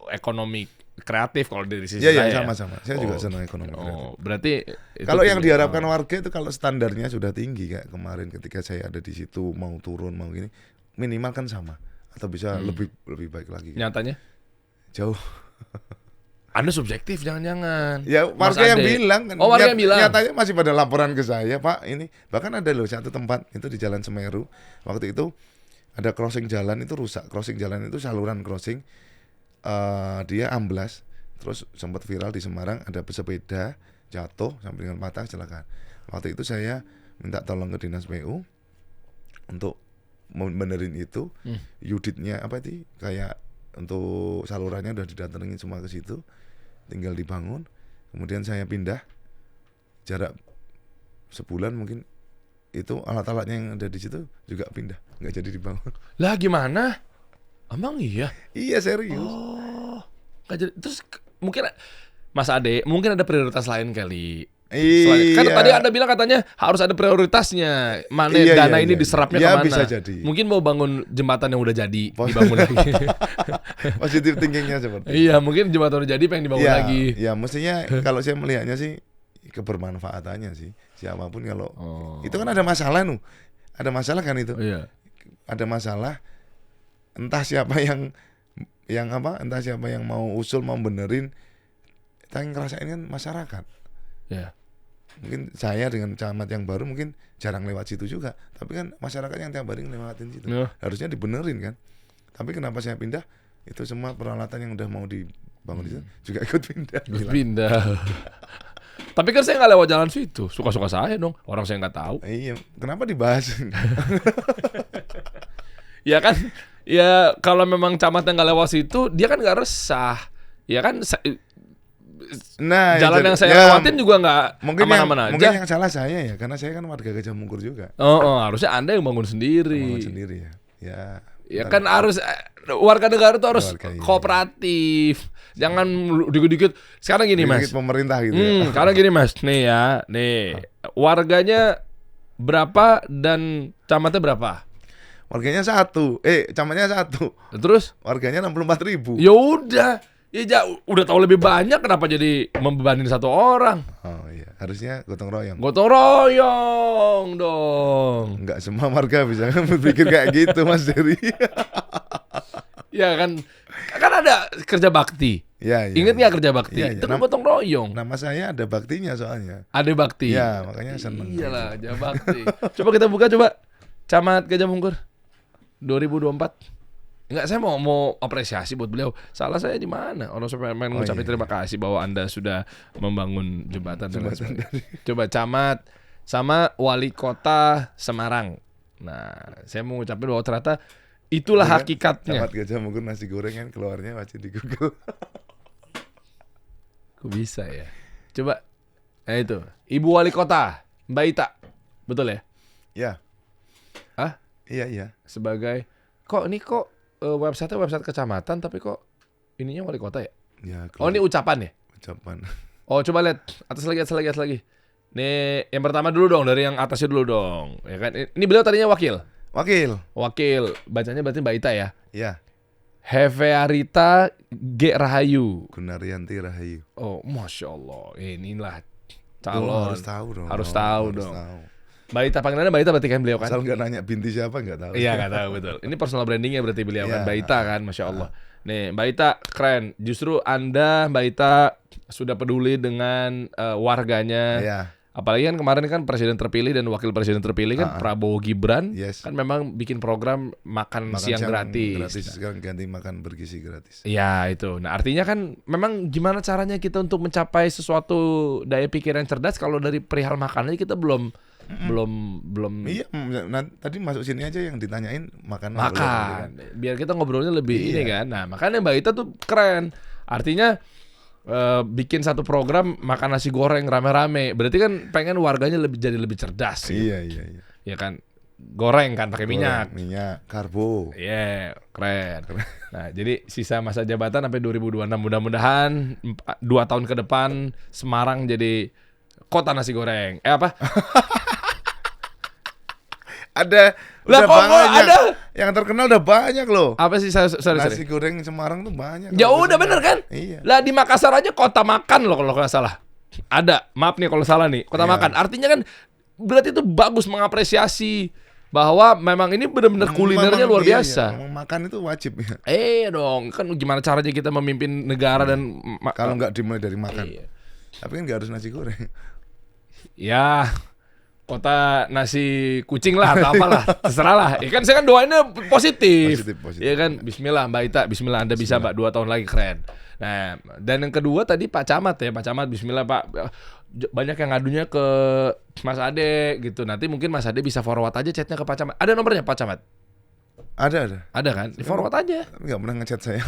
ekonomi kreatif kalau dari sisi saya. Iya, sama-sama. Saya juga senang ekonomi kreatif. Berarti kalau yang diharapkan warga itu kalau standarnya sudah tinggi kayak kemarin ketika saya ada di situ mau turun mau gini, minimal kan sama atau bisa lebih baik lagi. Nyatanya jauh. Anda subjektif jangan-jangan. Ya warga yang bilang kan. Oh, warga yang bilang. Nyatanya masih pada laporan ke saya, Pak, ini bahkan ada loh satu tempat itu di Jalan Semeru. Waktu itu ada crossing jalan itu rusak. Crossing jalan itu saluran crossing dia amblas. Terus sempat viral di Semarang, ada pesepeda jatuh sampai dengan patah, kecelakaan. Waktu itu saya minta tolong ke Dinas PU untuk benerin itu. Unitnya apa sih? Kayak untuk salurannya udah didatengin semua ke situ, tinggal dibangun. Kemudian saya pindah jarak sebulan mungkin itu alat-alatnya yang ada di situ juga pindah, nggak jadi dibangun. Lah gimana? Emang iya? Iya serius. Oh, nggak jadi. Terus mungkin Mas Ade mungkin ada prioritas lain kali. Iya. Kan tadi Anda bilang katanya harus ada prioritasnya. Mana dana ini diserapnya kemana? Bisa jadi. Mungkin mau bangun jembatan yang udah jadi dibangun lagi. Positif thinkingnya seperti. Iya, mungkin jembatan udah jadi pengen dibangun lagi. Ya mestinya kalau saya melihatnya sih kebermanfaatannya sih. Siapapun kalau itu kan ada masalah ada masalah kan itu. Iya. Ada masalah. Entah siapa yang entah siapa yang mau usul mau benerin. Kita yang ngerasain kan masyarakat. Ya. Mungkin saya dengan camat yang baru mungkin jarang lewat situ juga, tapi kan masyarakat yang tiap hari ngelewatin situ harusnya dibenerin kan. Tapi kenapa saya pindah? Itu semua peralatan yang udah mau dibangun di situ juga ikut pindah. Tapi kan saya nggak lewat jalan situ, suka-suka saya dong. Orang saya nggak tahu. Iya, kenapa dibahas? Ya kan, ya kalau memang camatnya nggak lewat situ, dia kan nggak resah. Ya kan. Nah, jalan yang saya lewatin juga nggak aman-aman aja. Mungkin yang salah saya ya, karena saya kan warga Gajah Mungkur juga. Harusnya Anda yang bangun sendiri. Bangun sendiri ya. Ya kan harus warga negara itu harus kooperatif. Jangan dikit-dikit. Sekarang gini Mas. Pemerintah gitu. Sekarang gini Mas. Nih warganya berapa dan camatnya berapa? Warganya 1. Camatnya 1. Terus? Warganya 64.000. Ya udah. Ya udah tahu lebih banyak, kenapa jadi membebanin satu orang? Oh iya. harusnya gotong royong. Gotong royong dong. Enggak semua warga bisa berpikir kayak gitu, Mas Dery. Ya kan ada kerja bakti. Ya, Ingat nggak kerja bakti? Iya, iya. Itu kan gotong royong. Nama saya ada baktinya soalnya. Ada bakti. Ya, makanya seneng. Iyalah, kerja bakti. Coba kita buka coba. Camat Gajah Mungkur 2024. Enggak, saya mau apresiasi buat beliau. Salah saya di mana? Orang sampai main ngucapin terima kasih bahwa Anda sudah membangun jembatan. Coba camat sama wali kota Semarang. Nah, saya mau ngucapin bahwa ternyata itulah hakikatnya. Camat Gajah Mungkur nasi goreng kan keluarnya masih di Google. Kok bisa ya? Coba. Nah itu, Ibu Wali Kota Mbak Ita. Betul ya? Ya. Hah? Iya. Sebagai website kecamatan tapi kok ininya wali kota ya? Ya. Oh, ini ucapan ya? Ucapan. Oh, coba lihat atas lagi. Nih, yang pertama dulu dong, dari yang atasnya dulu dong. Ya kan? Ini beliau tadinya wakil. Wakil. Bacanya berarti Mbak Ita ya? Ya. Hevearita G. Rahayu. Gunaryanti Rahayu. Oh, Masya Allah. Inilah calon. Harus tahu dong. Harus tahu dong. Mbak Ita, panggilannya Mbak Ita berarti kan beliau kan? Asal nggak nanya binti siapa nggak tahu. Iya, nggak tahu, betul. Ini personal brandingnya berarti beliau kan, Mbak Ita kan, Masya Allah. Nih, Mbak Ita keren. Justru Anda, Mbak Ita, sudah peduli dengan warganya. Iya. Apalagi kan kemarin kan presiden terpilih dan wakil presiden terpilih kan Prabowo Gibran. Yes. Kan memang bikin program makan siang gratis. Sekarang ganti makan bergizi gratis. Iya itu. Nah artinya kan memang gimana caranya kita untuk mencapai sesuatu daya pikir yang cerdas kalau dari perihal makan aja kita belum. Iya, tadi masuk sini aja yang ditanyain makan. Biar kita ngobrolnya lebih ini kan. Nah makanya Mbak Ita tuh keren. Artinya bikin satu program makan nasi goreng rame-rame. Berarti kan pengen warganya jadi lebih cerdas. Iya. Ya kan, goreng kan pakai minyak, karbo. Iya, keren. Nah, jadi sisa masa jabatan sampai 2026 mudah-mudahan 2 tahun ke depan Semarang jadi kota nasi goreng. Apa? Udah banyak. Yang terkenal udah banyak loh. Apa sih nasi goreng Semarang tuh banyak. Ya udah bener kan? Iya. Lah di Makassar aja kota makan loh kalau nggak salah. Ada, maaf nih kalau salah nih, kota makan. Artinya kan berarti itu bagus mengapresiasi bahwa memang ini benar-benar kulinernya luar biasa. Iya, makan itu wajib ya. Dong, kan gimana caranya kita memimpin negara dan kalau nggak dimulai dari makan. Iya. Tapi kan nggak harus nasi goreng. Ya, kota nasi kucing lah atau apalah, terserah lah. Ya kan saya kan doainnya positif. Ya kan, Bismillah Mbak Ita, Bismillah Anda bisa Mbak 2 tahun lagi keren. Nah, dan yang kedua tadi Pak Camat ya, Pak Camat Bismillah Pak. Banyak yang ngadunya ke Mas Ade gitu. Nanti mungkin Mas Ade bisa forward aja chatnya ke Pak Camat. Ada nomornya Pak Camat? Ada. Ada kan? Di forward aja. Tapi nggak pernah ngechat saya.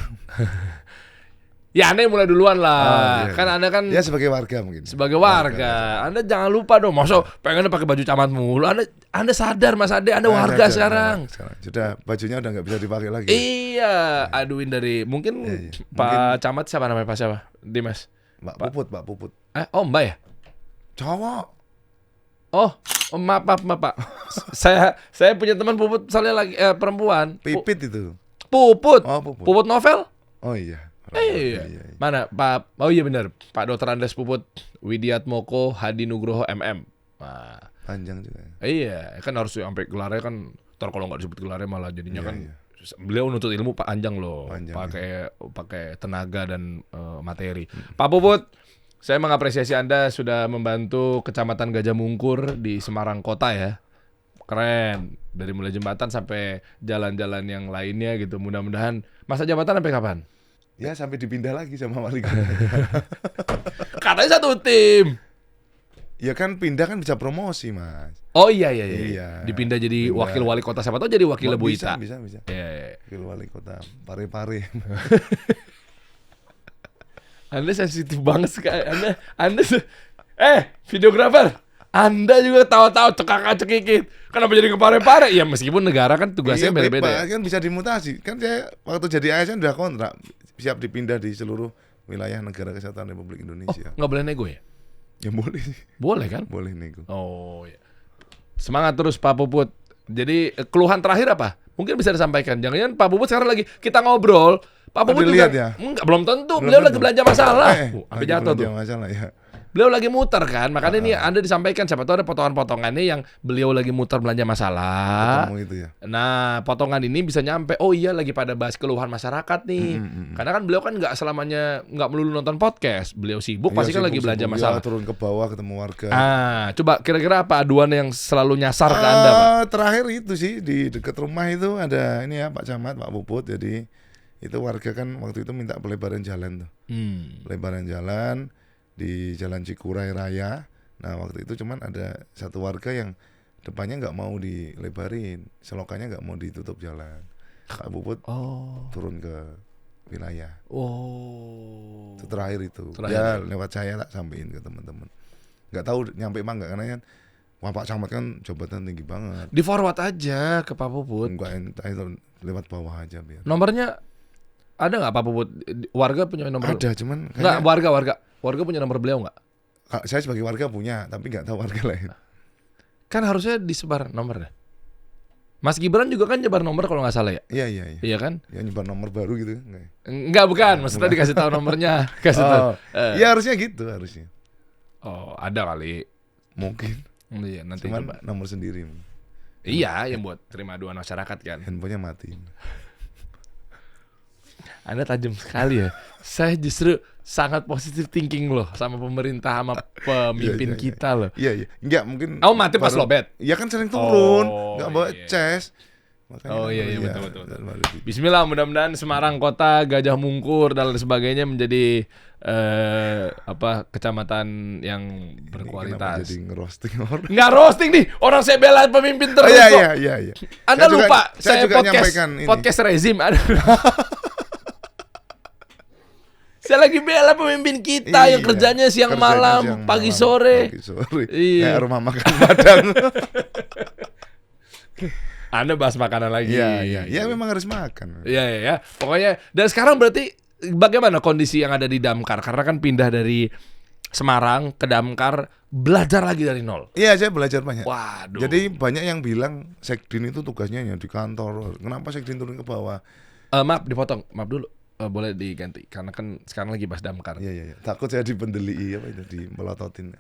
Ya Anda mulai duluan lah. Kan Anda kan ya sebagai warga mungkin. Sebagai warga. Anda jangan lupa dong. Masa pengennya pakai baju camat mulu. Anda sadar Mas Ade, Anda warga sekarang. Sudah bajunya udah nggak bisa dipakai lagi. Iya, aduin dari mungkin Pak Camat siapa namanya Pak siapa? Dimas. Pak Puput. Oh Mbak ya? Cowok. Oh maaf Pak. saya punya teman Puput soalnya lagi perempuan. Pipit itu. Puput. Oh, Puput. Puput novel? Oh iya. Iya. Mana Pak? Oh iya benar. Pak Dr. Andes Puput, Widiatmoko Hadi Nugroho MM. Nah, panjang juga. Iya, kan harus sampai gelarnya kan. Ntar kalau nggak disebut gelarnya malah jadinya beliau nuntut ilmu panjang loh. Pakai tenaga dan materi. Pak Puput, saya mengapresiasi Anda sudah membantu Kecamatan Gajah Mungkur di Semarang Kota ya. Keren. Dari mulai jembatan sampai jalan-jalan yang lainnya gitu. Mudah-mudahan masa jabatan sampai kapan? Ya sampai dipindah lagi sama wali kota. Katanya satu tim. Ya kan pindah kan bisa promosi Mas. Oh iya. Dipindah jadi wakil wali kota, siapa tahu jadi wakil Bu Ita. Bisa. Iya. Wakil wali kota Pare-Pare. Anda sensitif banget sekali. Anda videografer. Anda juga tahu-tahu cekikit. Kenapa jadi ke Pare-Pare? Ya meskipun negara kan tugasnya beda-beda. Kan bisa dimutasi. Kan saya waktu jadi ASN udah kontrak siap dipindah di seluruh wilayah negara kesatuan Republik Indonesia. Nggak boleh nego ya? Ya boleh sih. Boleh kan? Boleh nego. Oh ya. Semangat terus Pak Puput. Jadi keluhan terakhir apa? Mungkin bisa disampaikan. Jangan-jangan Pak Puput sekarang lagi kita ngobrol. Pak Puput juga dilihat ya? enggak, belum tentu. Belum Beliau lagi tentu. belanja masalah. Sampai lagi jatuh belanja tuh. masalah ya. Beliau lagi muter kan. Makanya ini Anda disampaikan siapa tahu ada potongan-potongannya yang beliau lagi muter belanja masalah. Ketemu itu ya. Nah, potongan ini bisa nyampe. Oh iya, lagi pada bahas keluhan masyarakat nih. Karena kan beliau kan nggak selamanya nggak melulu nonton podcast. Beliau sibuk, pasti kan lagi belanja sibuk, masalah. ya, turun ke bawah ketemu warga. Coba kira-kira apa aduan yang selalu nyasar ke Anda, Pak? Terakhir itu sih di dekat rumah itu ada ini ya Pak Camat, Pak Puput. Jadi itu warga kan waktu itu minta pelebaran jalan tuh. Pelebaran jalan di Jalan Cikuray Raya. Nah waktu itu cuman ada satu warga yang depannya nggak mau dilebarin, selokannya nggak mau ditutup jalan. Pak Puput turun ke wilayah. Itu terakhir itu. Ya lewat saya tak sampein ke teman-teman. Nggak tahu nyampe emang nggak, karena kan Wah Pak Camat kan jabatan tinggi banget. Di forward aja ke Pak Puput. Enggak, entah itu lewat bawah aja biar. Nomornya ada nggak Pak Puput? Warga punya nomor? Ada, cuman Nggak, warga punya nomor beliau nggak? Saya sebagai warga punya, tapi nggak tahu warga lain. Kan harusnya disebar nomornya. Mas Gibran juga kan nyebar nomor kalau nggak salah ya? Iya. Iya kan? Ya nyebar nomor baru gitu. Enggak, bukan. Maksudnya dikasih tahu nomornya. Kasih tahu. Ya harusnya gitu harusnya. Oh, ada kali. Mungkin. Iya, nanti Cuman coba. nomor sendiri. Iya, yang buat terima aduan masyarakat kan. Handphonenya mati. Anda tajam sekali ya. Saya justru sangat positif thinking loh sama pemerintah, sama pemimpin Iya. kita loh. Iya. Enggak, mungkin. Oh, mati pas lobet. Iya kan sering turun, Oh, nggak bawa iya. ces. Makanya Oh kan iya, baru betul. baru di- Bismillah, mudah-mudahan Semarang Kota, Gajah Mungkur dan lain sebagainya menjadi kecamatan yang Ini kenapa berkualitas. jadi ngerosting orang? Nggak roasting nih, orang saya bela pemimpin terus kok. Iya. Anda Saya juga- lupa, saya juga nyampaikan ini. podcast rezim. Saya lagi bela pemimpin kita yang Iya, kerjanya siang kerjanya malam, siang pagi malam, sore. pagi sore. Iya. Kayak rumah makan Padang. Anda bahas makanan lagi. Iya. Ya memang harus makan. Iya. Pokoknya dan sekarang berarti bagaimana kondisi yang ada di Damkar? Karena kan pindah dari Semarang ke Damkar, belajar lagi dari nol. Iya, saya belajar banyak. Waduh. Jadi banyak yang bilang Sekdin itu tugasnya ya di kantor. Kenapa Sekdin turun ke bawah? Maaf dipotong, maaf dulu. Boleh diganti karena kan sekarang lagi bahas Damkar. Iya. Takut saya dipendeli apa itu, dimelototin.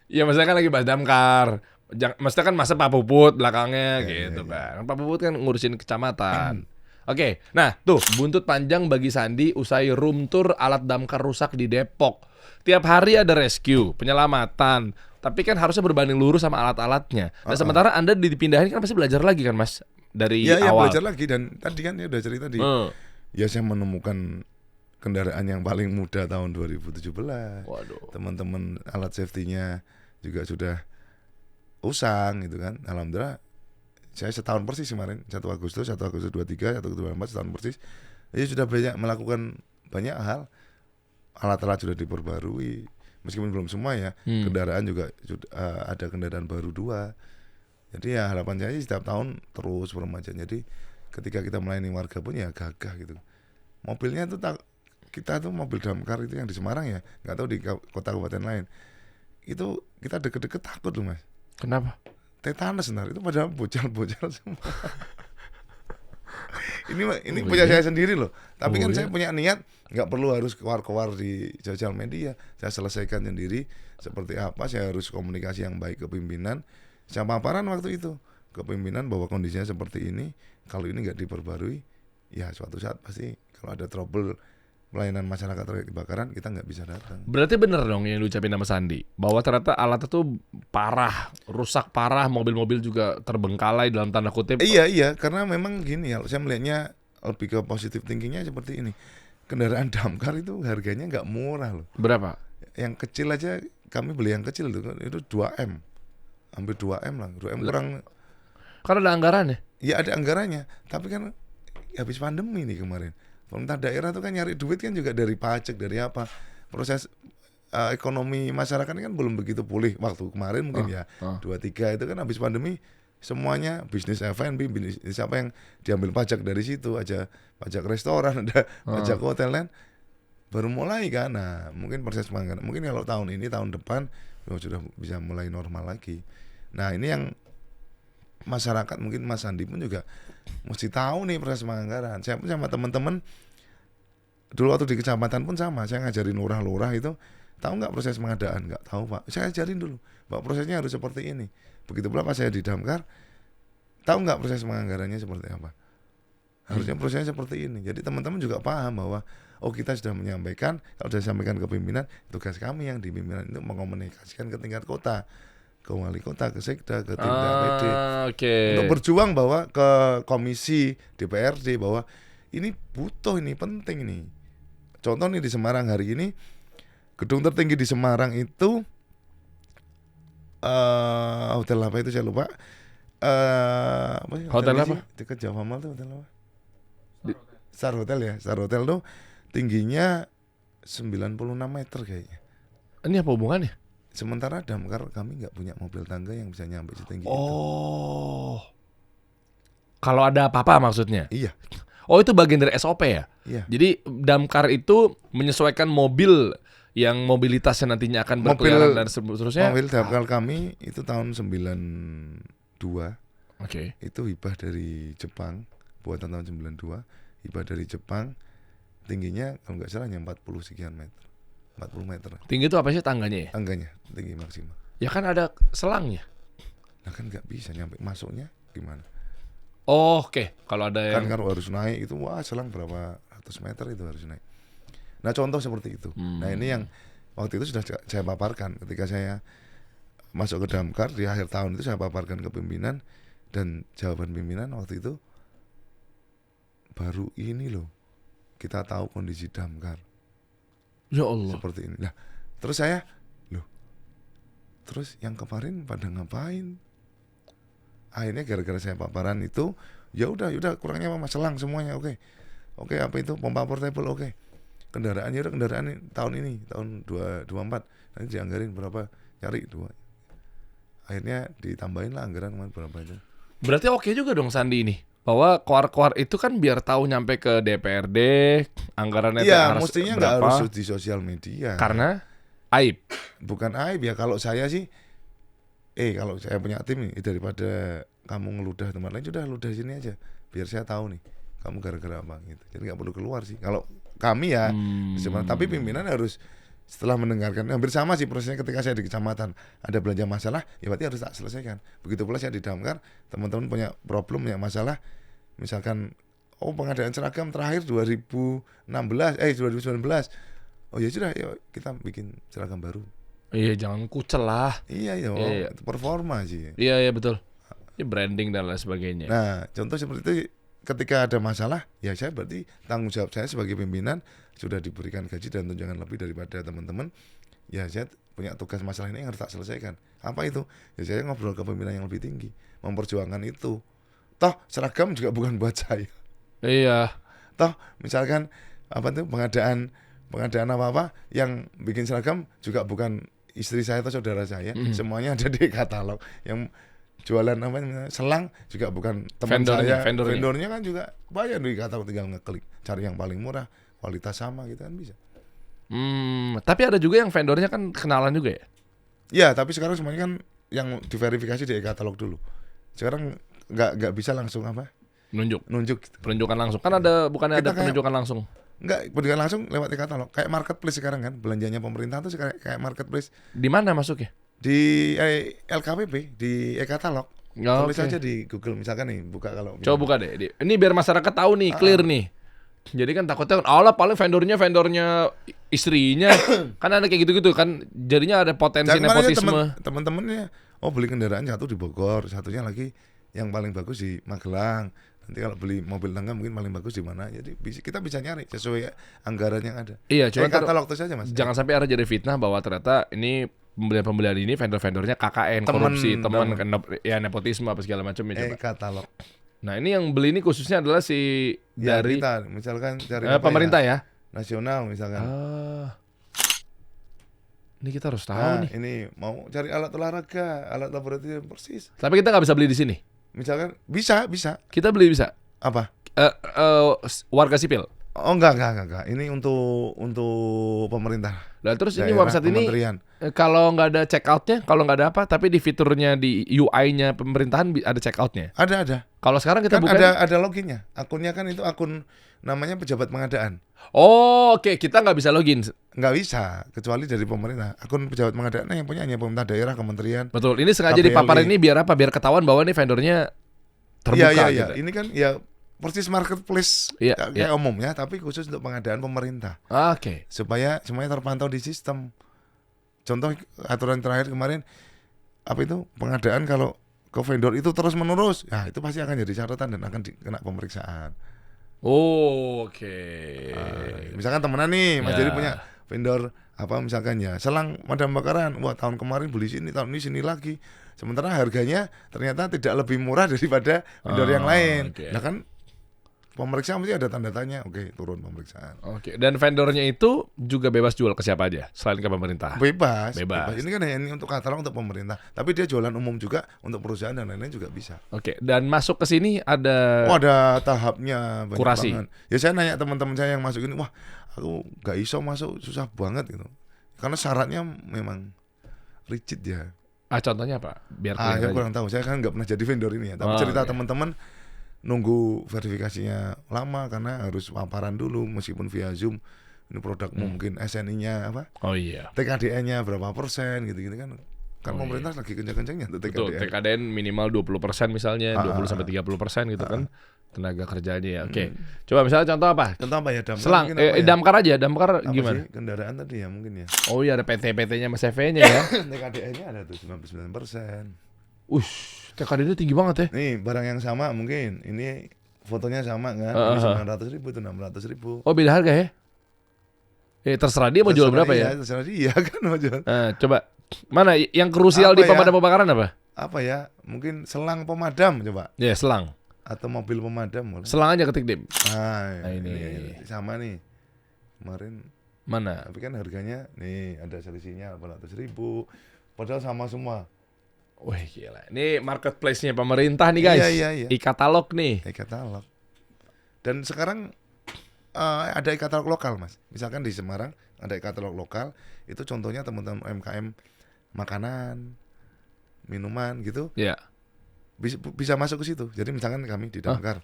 Iya, maksudnya kan lagi bahas Damkar. Maksudnya kan masa Pak Puput belakangnya Iya, gitu kan. Pak Puput kan ngurusin kecamatan. Oke, nah tuh buntut panjang bagi Sandi usai room tour alat damkar rusak di Depok. Tiap hari ada rescue, penyelamatan. Tapi kan harusnya berbanding lurus sama alat-alatnya. Dan sementara Anda dipindahin kan pasti belajar lagi kan Mas? Dari Iya, awal. belajar lagi. Dan tadi kan ya udah cerita ya saya menemukan kendaraan yang paling muda tahun 2017. Waduh. Teman-teman alat safety-nya juga sudah usang gitu kan. Alhamdulillah saya setahun persis kemarin, 1 Agustus 23, 1 Agustus 24, setahun persis. Jadi sudah banyak melakukan banyak hal. Alat-alat sudah diperbarui. Meskipun belum semua ya. Kendaraan juga sudah ada kendaraan baru 2. Jadi ya harapan saya setiap tahun terus bermacam. Jadi ketika kita melayani warga pun ya gagah gitu. Mobilnya tuh kita tuh mobil damkar itu yang di Semarang ya, nggak tahu di kota kabupaten lain. Itu kita deket-deket takut loh Mas. Kenapa? Tetanus ntar itu pada bocil-bocil semua. ini punya saya sendiri loh. Tapi kan saya punya niat nggak perlu harus keluar-keluar di sosial media. Saya selesaikan sendiri seperti apa. Saya harus komunikasi yang baik ke pimpinan. Saya paparan waktu itu ke pimpinan bahwa kondisinya seperti ini. Kalau ini nggak diperbarui, ya suatu saat pasti kalau ada trouble pelayanan masyarakat terkait kebakaran kita nggak bisa datang. Berarti bener dong yang diucapin sama Sandi bahwa ternyata alatnya tuh parah, rusak parah, mobil-mobil juga terbengkalai dalam tanda kutip. Iya, karena memang gini ya, saya melihatnya lebih ke positif thinkingnya seperti ini. Kendaraan damkar itu harganya nggak murah loh. Berapa? Yang kecil aja kami beli yang kecil tuh itu 2M, hampir 2M lah, 2M kurang. Karena ada anggarannya. Ya ada anggarannya, tapi kan habis pandemi nih kemarin. Pemerintah daerah tuh kan nyari duit kan juga dari pajak, dari apa. Proses ekonomi masyarakat ini kan belum begitu pulih waktu kemarin mungkin 2-3 itu kan habis pandemi semuanya bisnis F&B, bisnis apa yang diambil pajak dari situ aja, pajak restoran, ada pajak hotel kan baru mulai kan. Nah, mungkin proses penganggaran. Mungkin kalau tahun ini tahun depan sudah bisa mulai normal lagi. Nah, ini yang masyarakat, mungkin Mas Andi pun juga mesti tahu nih proses penganggaran. Saya pun sama teman-teman dulu waktu di kecamatan pun sama, saya ngajarin lurah-lurah itu, tahu nggak proses pengadaan? Nggak tahu Pak, saya ajarin dulu, Pak prosesnya harus seperti ini. Begitu pula pas saya di Damkar, tahu nggak proses penganggarannya seperti apa? Harusnya prosesnya seperti ini. Jadi teman-teman juga paham bahwa kita sudah menyampaikan, kalau sudah disampaikan ke pimpinan, tugas kami yang di pimpinan itu mengkomunikasikan ke tingkat kota, ke wali kota, ke sekda, ke tingkat PD, untuk berjuang bahwa ke komisi DPRD bahwa ini butuh, ini penting ini. Contoh nih di Semarang hari ini, gedung tertinggi di Semarang itu hotel apa itu saya lupa. Hotel apa? Dekat Jawa Mall itu hotel apa? Star Hotel ya. Star Hotel tuh tingginya 96 meter kayaknya. Ini apa hubungannya? Sementara Damkar kami nggak punya mobil tangga yang bisa nyampe setinggi itu. Oh. Kalau ada apa-apa maksudnya? Iya. Oh, itu bagian dari SOP ya? Iya. Jadi Damkar itu menyesuaikan mobil yang mobilitasnya nantinya akan berkeliaran dan seterusnya. Mobil Damkar kami itu tahun 92. Oke. Itu hibah dari Jepang, buatan tahun 92, hibah dari Jepang. Tingginya kalau nggak salah hanya 40 sekian meter. 40 meter. Tinggi itu apa sih tangganya ya? Tangganya tinggi maksimal. Ya kan ada selangnya. Nah kan nggak bisa nyampe, masuknya gimana? Oh, oke. Kalau ada yang Kan kalau harus naik itu selang berapa ratus meter itu harus naik. Nah contoh seperti itu. Nah ini yang waktu itu sudah saya paparkan ketika saya masuk ke Damkar di akhir tahun itu, saya paparkan ke pimpinan, dan jawaban pimpinan waktu itu baru ini loh kita tahu kondisi Damkar. Ya Allah. Seperti ini. Nah, terus saya terus yang kemarin pada ngapain? Akhirnya gara-gara saya paparan itu, ya udah kurangnya apa selang semuanya, oke, apa itu pompa portable, oke. Kendaraan ya udah, kendaraan ini, tahun 24 nanti dianggarin berapa, cari 2. Akhirnya ditambahin lah anggaran berapa aja. Berarti oke juga dong Sandi ini. Bahwa koar-koar itu kan biar tahu nyampe ke DPRD, anggarannya Iya, harus mestinya berapa. nggak harus di sosial media. Karena aib. Bukan aib ya, kalau saya sih kalau saya punya tim nih, daripada kamu ngeludah tempat lain, sudah ludah sini aja, biar saya tahu nih kamu gara-gara apa gitu. Jadi nggak perlu keluar sih. Kalau kami ya, tapi pimpinan harus setelah mendengarkan, hampir sama sih prosesnya ketika saya di kecamatan ada belanja masalah, ya berarti harus tak selesaikan. Begitu pula saya di Damkar, teman-teman punya problem, punya masalah, misalkan pengadaan seragam terakhir 2019, oh ya sudah, yuk kita bikin seragam baru. Iya, jangan kucel lah. Iya. Itu performa sih. Iya betul. Ini branding dan lain sebagainya. Nah, contoh seperti itu, ketika ada masalah, ya saya berarti tanggung jawab saya sebagai pimpinan sudah diberikan gaji dan tunjangan lebih daripada teman-teman. Ya saya punya tugas masalah ini yang harus tak selesaikan. Apa itu? Ya saya ngobrol ke pimpinan yang lebih tinggi, memperjuangkan itu. Toh seragam juga bukan buat saya. Iya. Toh misalkan pengadaan apa yang bikin seragam juga bukan istri saya atau saudara saya. Semuanya ada di katalog. Yang jualan selang juga bukan teman saya. Vendornya kan juga bayar di katalog, tinggal ngeklik cari yang paling murah, kualitas sama gitu kan bisa. Tapi ada juga yang vendornya kan kenalan juga ya? Iya, tapi sekarang semuanya kan yang diverifikasi di katalog dulu. Sekarang nggak bisa langsung nunjuk gitu. Penunjukan langsung. Kan ada bukannya ada penunjukan langsung? Enggak, penunjukan langsung lewat e-katalog. Kayak marketplace sekarang kan, belanjanya pemerintah tuh kayak marketplace. Di mana masuknya? Di LKPP, di e-katalog. Tulis aja di Google misalkan nih, buka kalau. Coba buka deh. Ini biar masyarakat tahu nih, clear nih. Jadi kan takutnya paling vendornya istrinya. Kan ada kayak gitu-gitu kan. Jadinya ada potensi nepotisme. Teman-temannya beli kendaraan satu di Bogor, satunya lagi yang paling bagus di Magelang. Nanti kalau beli mobil tangga mungkin paling bagus di mana. Jadi kita bisa nyari sesuai anggaran yang ada. Iya, cuma katalog terus aja Mas. Jangan sampai ada jadi fitnah bahwa ternyata ini pembelian ini vendor-vendornya KKN, korupsi, teman, ya nepotisme apa segala macam ya coba. Katalog. Nah, ini yang beli ini khususnya adalah dari kita, misalkan dari pemerintah ya? Nasional misalkan. Ini kita harus tahu nih. Ini mau cari alat olahraga, alat laboratorium persis. Tapi kita nggak bisa beli di sini. Misalkan bisa. Kita beli bisa. Apa? Warga sipil. Oh enggak. Ini untuk pemerintah. Nah, terus ini Daerah, website ini kementerian. kalau nggak ada check outnya, kalau nggak ada apa, tapi di fiturnya di UI-nya pemerintahan ada check outnya. Ada. Kalau sekarang kita Kan buka ada loginnya. Akunnya kan itu akun namanya pejabat pengadaan. Oh, oke, kita nggak bisa login. Nggak bisa kecuali dari pemerintah. Akun pejabat pengadaan yang punya hanya pemerintah daerah, kementerian. Betul. Ini sengaja KPLI. dipaparin ini biar apa? Biar ketahuan bahwa ini vendornya terbuka Iya. gitu. Ini kan ya persis marketplace Iya, kayak iya. umumnya, tapi khusus untuk pengadaan pemerintah Oke. supaya semuanya terpantau di sistem. Contoh aturan terakhir kemarin apa itu pengadaan kalau ke vendor itu terus menerus, ya itu pasti akan jadi catatan dan akan kena pemeriksaan. Oh, oke. Misalkan temenan nih, Mas Ya. Jerry punya vendor apa misalkan ya selang pemadam kebakaran, wah tahun kemarin beli sini, tahun ini sini lagi. Sementara harganya ternyata tidak lebih murah daripada vendor yang lain. Oke. Nah kan pemeriksaan mesti ada tanda tanya, oke turun pemeriksaan. Oke. Dan vendornya itu juga bebas jual ke siapa aja selain ke pemerintah. Bebas. Bebas. Ini kan hanya ini untuk katalog untuk pemerintah, tapi dia jualan umum juga untuk perusahaan dan lain-lain juga bisa. Oke. Dan masuk ke sini ada Oh ada tahapnya banyak Kurasi. banget. Ya saya nanya teman-teman saya yang masuk ini, wah aku nggak iso masuk, susah banget gitu. Karena syaratnya memang rigid ya. contohnya apa? Biar Saya clear aja. kurang tahu, saya kan nggak pernah jadi vendor ini ya. Tapi Oh, cerita iya. teman-teman nunggu verifikasinya lama karena harus paparan dulu meskipun via Zoom. Ini produk mungkin SNI-nya apa? Oh iya. TKDN-nya berapa persen gitu-gitu kan. Kan Oh, pemerintah lagi kencang-kencangnya tuh Betul, TKDN. TKDN minimal 20% misalnya, 20 sampai 30% gitu kan tenaga kerjanya ya. Oke. Coba misalnya contoh apa? Contoh apa ya? Damkar Selang, mungkin apa ya? damkar aja, damkar Apa gimana? sih? Kendaraan tadi ya mungkin ya. Oh iya ada PT-PT-nya sama CV-nya ya. TKDN-nya ada tuh 99%. TKDN-nya tinggi banget ya. Nih barang yang sama mungkin. Ini fotonya sama kan? Ini 900.000 itu 600.000. Oh beda harga ya? Terserah dia mau jual berapa ya? Terserah dia kan mau jual. Coba mana yang krusial Apa di ya? pemadam kebakaran apa? Apa ya? Mungkin selang pemadam coba. Ya selang. Atau mobil pemadam boleh. Selang aja ketik Dim. Nah, ini. sama nih. Kemarin Mana? tapi kan harganya nih ada selisihnya 800.000. Padahal sama semua. Wih gila. Ini marketplace-nya pemerintah nih guys. Iya. E-katalog nih. E-katalog. Dan sekarang ada e-katalog lokal, Mas. Misalkan di Semarang ada e-katalog lokal, itu contohnya teman-teman UMKM makanan, minuman gitu, Ya. bisa masuk ke situ. Jadi misalkan kami di Damkar,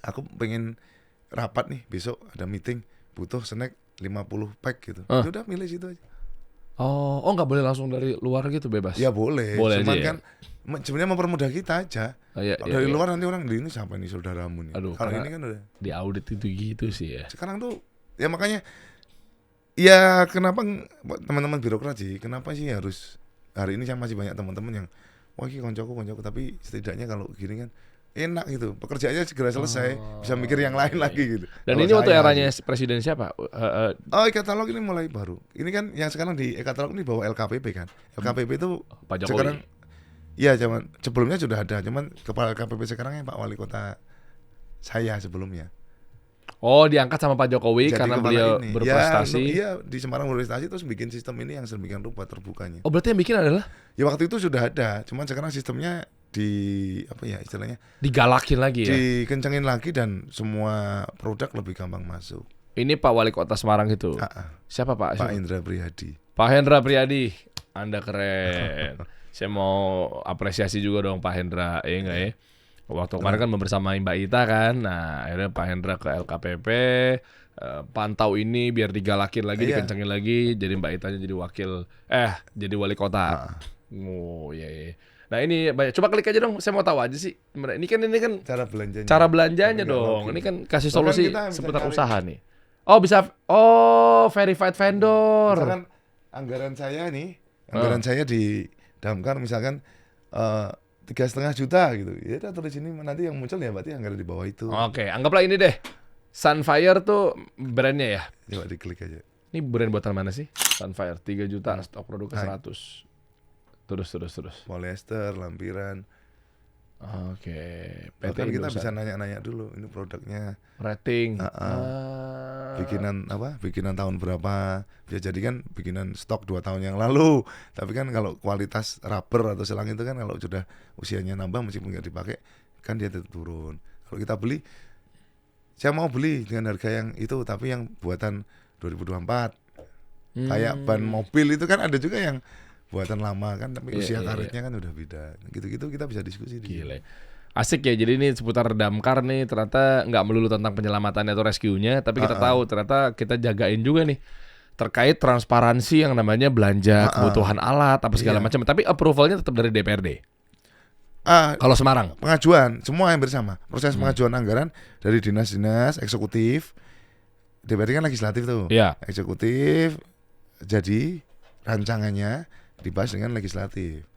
aku pengen rapat nih besok ada meeting, butuh snack 50 pack gitu. Ya udah milih situ aja. Oh nggak boleh langsung dari luar gitu bebas? Ya boleh. Boleh Cuman aja ya? kan sebenarnya mempermudah kita aja. Iya, Kalau dari luar nanti orang ini siapa nih saudaramu nih. Aduh, Kalau karena ini kan udah di audit itu gitu sih ya. sekarang tuh ya makanya ya kenapa teman-teman birokrat sih kenapa sih harus hari ini saya masih banyak teman-teman yang wah ini koncoku tapi setidaknya kalau gini kan enak gitu pekerjaannya segera selesai bisa mikir yang lain lagi gitu. Dan Kalau ini waktu saya eranya gitu. presiden siapa? Oh e-katalog ini mulai baru ini kan yang sekarang di e-katalog ini bawa LKPP kan LKPP itu Pak Jokowi. sekarang ya zaman sebelumnya sudah ada cuman kepala LKPP sekarang yang Pak Wali Kota saya sebelumnya. Oh diangkat sama Pak Jokowi Jadi karena kepala beliau ini. berprestasi. Iya di Semarang berprestasi terus bikin sistem ini yang sedemikian rupa terbukanya. Oh berarti yang bikin adalah Ya waktu itu sudah ada, cuman sekarang sistemnya apa ya istilahnya digalakin lagi ya. dikencengin lagi dan semua produk lebih gampang masuk. Ini Pak Wali Kota Semarang itu. Siapa Pak? Pak Indra Priyadi. Pak Hendra Priyadi. Anda keren. Saya mau apresiasi juga dong Pak Hendra, enggak ya? Waktu kemarin kan membersamai Mbak Ita kan. Nah, akhirnya Pak Hendra ke LKPP pantau ini biar digalakin lagi, dikencengin lagi, jadi Mbak Itanya jadi jadi wali kota. Oh iya. Nah, ini banyak. Coba klik aja dong, saya mau tahu aja sih. Ini kan Cara belanjanya. belanjanya dong. Ini kan kasih solusi kita bisa seputar cari. usaha nih. Oh, bisa verified vendor. Misalkan anggaran saya di Damkar misalkan 3,5 juta gitu. Ya udah tulis ini nanti yang muncul ya berarti anggaran di bawah itu. Oke, anggaplah ini deh. Sunfire tuh brandnya ya. Coba diklik aja. Ini brand buatan mana sih? Sunfire 3 juta, stok produknya 100. Terus. Polyester, lampiran. Oke. Bahkan kita Indosat. bisa nanya-nanya dulu ini produknya Rating. bikinan tahun berapa. Bisa jadi kan bikinan stok 2 tahun yang lalu. Tapi kan kalau kualitas rubber atau selang itu kan kalau sudah usianya nambah meskipun nggak dipakai kan dia tetap turun. Kalau kita beli saya mau beli dengan harga yang itu tapi yang buatan 2024. Kayak ban mobil itu kan ada juga yang buatan lama kan tapi usia karetnya kan udah beda. Gitu-gitu kita bisa diskusi di Gile. Asik ya, jadi ini seputar damkar nih ternyata nggak melulu tentang penyelamatan atau rescue-nya, tapi kita tahu ternyata kita jagain juga nih terkait transparansi yang namanya belanja kebutuhan alat apa segala macam. Tapi approvalnya tetap dari DPRD. Kalau Semarang pengajuan semua yang bersama. Proses pengajuan anggaran dari dinas-dinas eksekutif. DPRD kan legislatif tuh. Iya. Eksekutif jadi rancangannya dibahas dengan legislatif.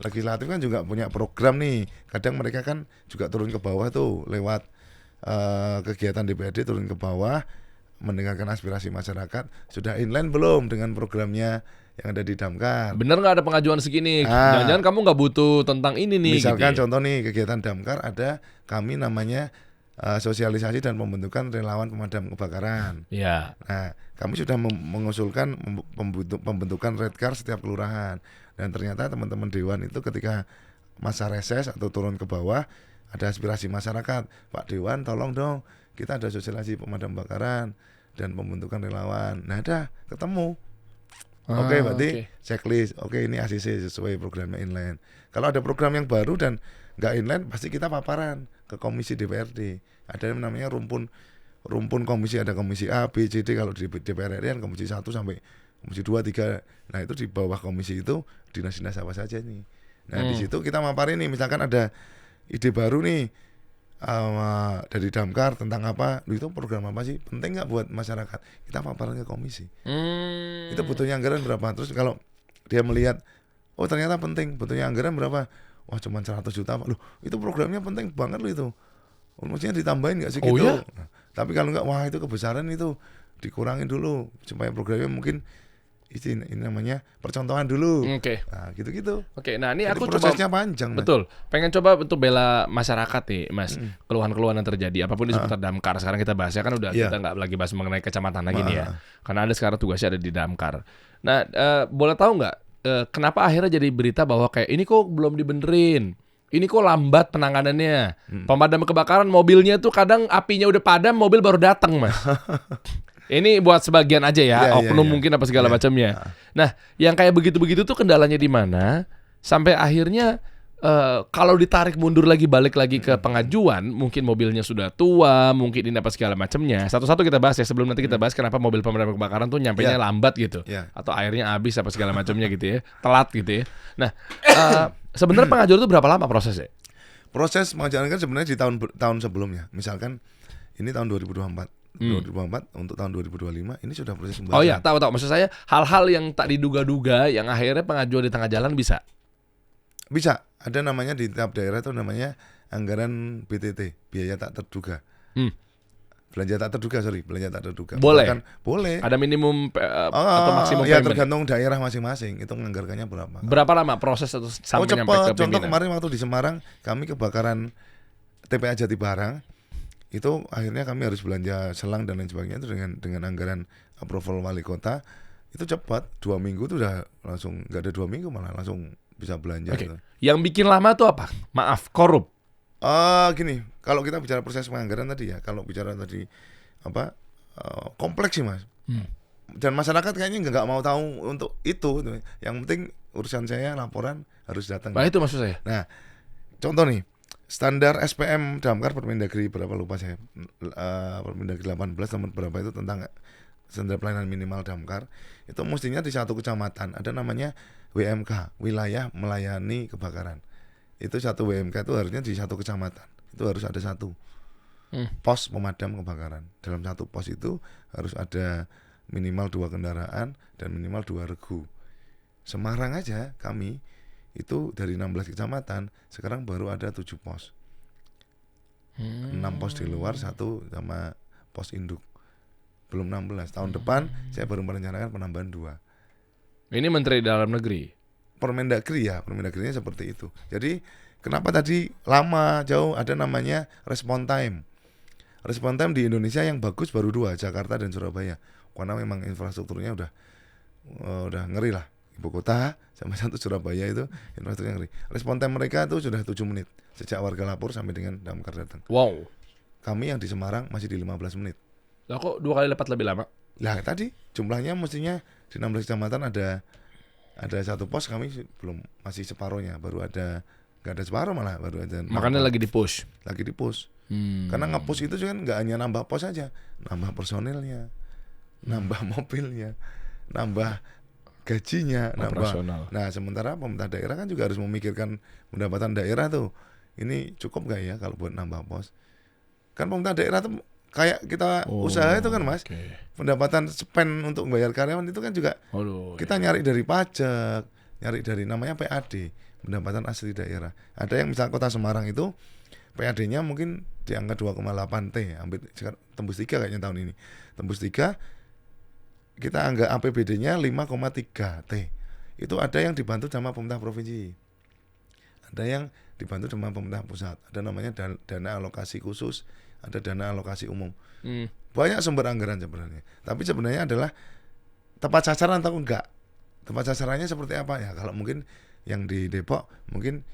Legislatif kan juga punya program nih. Kadang mereka kan juga turun ke bawah tuh lewat kegiatan DPRD turun ke bawah mendengarkan aspirasi masyarakat. Sudah inline belum dengan programnya yang ada di Damkar? bener nggak ada pengajuan segini? Jangan-jangan kamu nggak butuh tentang ini nih. Misalkan gitu ya. contoh nih kegiatan Damkar ada kami namanya sosialisasi dan pembentukan relawan pemadam kebakaran. Iya. Nah, kami sudah mengusulkan pembentukan redcar setiap kelurahan. Dan ternyata teman-teman dewan itu ketika masa reses atau turun ke bawah ada aspirasi masyarakat, Pak Dewan tolong dong kita ada sosialisasi pemadam kebakaran dan pembentukan relawan. Nah, ada ketemu. Oke, berarti checklist. Oke, ini ACC sesuai programnya inline. Kalau ada program yang baru dan nggak inline, pasti kita paparan ke komisi DPRD. Ada yang namanya rumpun komisi, ada komisi A, B, C, D. Kalau di DPR RI kan komisi 1 sampai komisi 2, 3. Nah, itu di bawah komisi itu dinas-dinas apa saja nih. Nah, di situ kita maparin nih, misalkan ada ide baru nih dari Damkar tentang apa, itu program apa sih, penting nggak buat masyarakat, kita paparan ke komisi. Itu butuhnya anggaran berapa, terus kalau dia melihat oh ternyata penting, butuhnya anggaran berapa, wah cuma 100 juta, loh itu programnya penting banget loh itu, maksudnya ditambahin nggak sih gitu. Ya? Nah, tapi kalau nggak, wah itu kebesaran, itu dikurangin dulu supaya programnya mungkin ini namanya percontohan dulu. Oke. Nah, gitu-gitu. Oke, nah ini Jadi aku prosesnya coba panjang, Mas. betul. Pengen coba untuk bela masyarakat nih, Mas. Keluhan-keluhan yang terjadi apapun di seputar Damkar. Sekarang kita bahasnya kan udah kita nggak lagi bahas mengenai kecamatan lagi nih ya. Karena ada sekarang tugasnya ada di Damkar. Nah, boleh tahu nggak kenapa akhirnya jadi berita bahwa kayak ini kok belum dibenerin? Ini kok lambat penanganannya? Pemadam kebakaran mobilnya tuh kadang apinya udah padam, mobil baru datang, Mas. Ini buat sebagian aja ya, oknum mungkin apa segala macamnya. Nah, yang kayak begitu-begitu tuh kendalanya di mana? Sampai akhirnya kalau ditarik mundur lagi, balik lagi ke pengajuan, mungkin mobilnya sudah tua, mungkin ini apa segala macamnya. Satu-satu kita bahas ya, sebelum nanti kita bahas kenapa mobil pemadam kebakaran tuh nyampenya lambat gitu, atau airnya habis apa segala macamnya gitu ya, telat gitu ya. Nah, sebenarnya pengajuan itu berapa lama prosesnya? Proses pengajuan kan sebenarnya di tahun sebelumnya. Misalkan ini tahun 2024. 2024 untuk tahun 2025 ini sudah proses pembahasan. Oh iya, tahu. Maksud saya hal-hal yang tak diduga-duga yang akhirnya pengajuan di tengah jalan bisa. Bisa. Ada namanya di tiap daerah itu namanya anggaran BTT, biaya tak terduga. Belanja tak terduga. Boleh. Bahkan, boleh. Ada minimum atau maksimum ya payment? tergantung daerah masing-masing itu menganggarkannya berapa. Berapa lama proses atau sampai nyampe ke cepat. Contoh pimpinan? kemarin waktu di Semarang kami kebakaran TPA Jatibarang. Itu akhirnya kami harus belanja selang dan lain sebagainya itu dengan anggaran approval wali kota itu cepat, 2 minggu itu udah langsung, nggak ada 2 minggu malah langsung bisa belanja. Okay. Gitu. Yang bikin lama tuh apa? Maaf, korup. Gini, kalau kita bicara proses penganggaran tadi ya, kalau bicara tadi apa kompleks sih Mas. Dan masyarakat kayaknya nggak mau tahu untuk itu. Yang penting urusan saya laporan harus datang. Nah itu maksud saya. Nah, contoh nih. Standar SPM Damkar Permendagri berapa lupa saya, Permendagri 18 nomor berapa itu tentang standar pelayanan minimal Damkar itu mestinya di satu kecamatan ada namanya WMK, wilayah melayani kebakaran. Itu satu WMK itu harusnya di satu kecamatan itu harus ada satu pos pemadam kebakaran. Dalam satu pos itu harus ada minimal 2 kendaraan dan minimal 2 regu. Semarang aja kami itu dari 16 kecamatan sekarang baru ada 7 pos. 6 pos di luar, 1 sama pos induk. Belum 16. Tahun depan saya baru merencanakan penambahan 2. Ini Menteri Dalam Negeri. Permendagri ya, Permendagrinya seperti itu. Jadi kenapa tadi lama jauh, ada namanya respon time. Respon time di Indonesia yang bagus baru 2, Jakarta dan Surabaya. Karena memang infrastrukturnya udah ngeri lah. Ibu kota sama 1 Surabaya itu infrastrukturnya ngeri. Respon time mereka itu sudah 7 menit sejak warga lapor sampai dengan Damkar datang. Wow. Kami yang di Semarang masih di 15 menit. Lah kok 2 kali lipat lebih lama? Lah tadi jumlahnya mestinya di 16 kecamatan ada satu pos, kami belum, masih separohnya, baru ada, nggak ada separuh malah, baru ada. Makanya lagi di push. Lagi di push. Karena nge-push itu kan nggak hanya nambah pos aja, nambah personilnya, nambah mobilnya, nambah gajinya, Operasional. nambah. Nah sementara pemerintah daerah kan juga harus memikirkan pendapatan daerah tuh. Ini cukup nggak ya kalau buat nambah pos? Kan pemerintah daerah tuh kayak kita usaha itu kan Mas, pendapatan spend untuk membayar karyawan itu kan juga kita nyari dari pajak, nyari dari namanya PAD, pendapatan asli daerah. Ada yang misalnya Kota Semarang itu PAD-nya mungkin di angka 2,8 T, hampir tembus 3 kayaknya tahun ini. Tembus 3, kita anggap APBD-nya 5,3 T. Itu ada yang dibantu sama pemerintah provinsi. Ada yang dibantu sama pemerintah pusat. Ada namanya dana alokasi khusus, ada dana alokasi umum. Banyak sumber anggaran sebenarnya. Tapi sebenarnya adalah tepat sasaran atau enggak. Tepat sasarannya seperti apa ya? Kalau mungkin yang di Depok, mungkin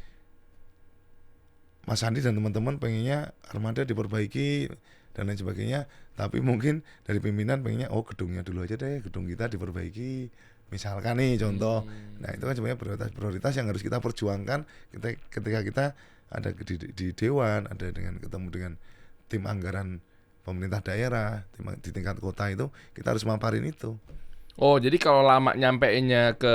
Mas Andi dan teman-teman pengennya armada diperbaiki dan lain sebagainya. Tapi mungkin dari pimpinan pengennya, gedungnya dulu aja deh, gedung kita diperbaiki. Misalkan nih contoh. Nah itu kan sebenarnya prioritas yang harus kita perjuangkan ketika kita ada di Dewan, ada ketemu dengan tim anggaran pemerintah daerah, di tingkat kota itu, kita harus maparin itu. Oh, jadi kalau lama nyampeinnya ke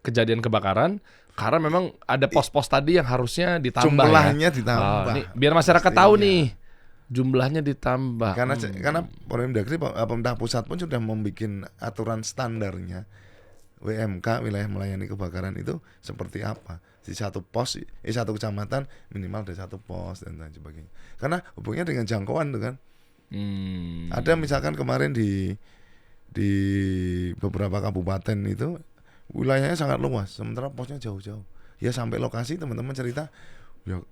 kejadian kebakaran, karena memang ada pos-pos tadi yang harusnya ditambah. Jumlahnya ditambah. Nih, biar masyarakat tahu nih, jumlahnya ditambah. Karena Pemdagri, pemerintah pusat pun sudah membuat aturan standarnya. WMK, wilayah melayani kebakaran itu seperti apa? Di satu pos, satu kecamatan minimal ada satu pos dan lain sebagainya. Karena hubungannya dengan jangkauan tuh kan. Ada misalkan kemarin di beberapa kabupaten itu wilayahnya sangat luas, sementara posnya jauh-jauh. Ya sampai lokasi teman-teman cerita, ya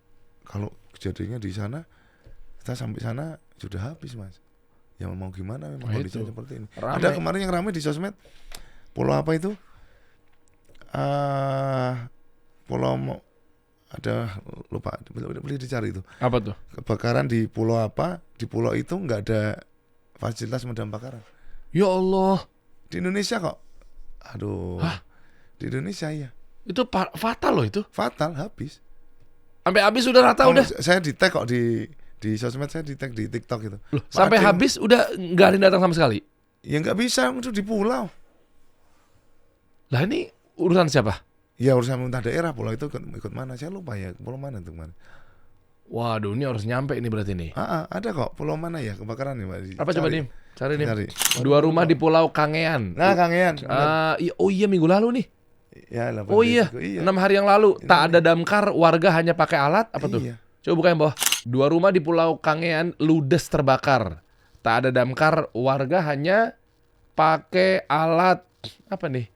kalau kejadiannya di sana, kita sampai sana sudah habis Mas. Ya mau gimana memang kondisinya seperti ini. Rame. Ada kemarin yang ramai di sosmed, pulau apa itu? Pulau ada, lupa, boleh dicari itu. Apa tuh? Kebakaran di pulau apa? Di pulau itu nggak ada fasilitas pemadam kebakaran. Ya Allah. Di Indonesia kok. Aduh. Hah? Di Indonesia ya. Itu fatal loh itu. Fatal, habis. Sampai habis udah rata udah. Saya di tag kok di sosmed, saya di tag di TikTok gitu. Loh, sampai habis udah nggak ada yang datang sama sekali. Ya nggak bisa, itu di pulau. Lah ini urusan siapa? Ya urusan pemerintah daerah, pulau itu ikut mana? Saya lupa ya, pulau mana itu kemarin. Waduh, ini harus nyampe ini berarti nih. Ada kok, pulau mana ya kebakaran nih Pak? Apa coba nih? Cari nih. Cari. 2 rumah di Pulau Kangean. Nah, Kangean. Oh iya minggu lalu nih. Ya, Oh iya, 6 hari yang lalu. Tak ada damkar, warga hanya pakai alat. Apa tuh? Iya. Coba buka yang bawah. 2 rumah di Pulau Kangean ludes terbakar. Tak ada damkar, warga hanya pakai alat. Apa nih?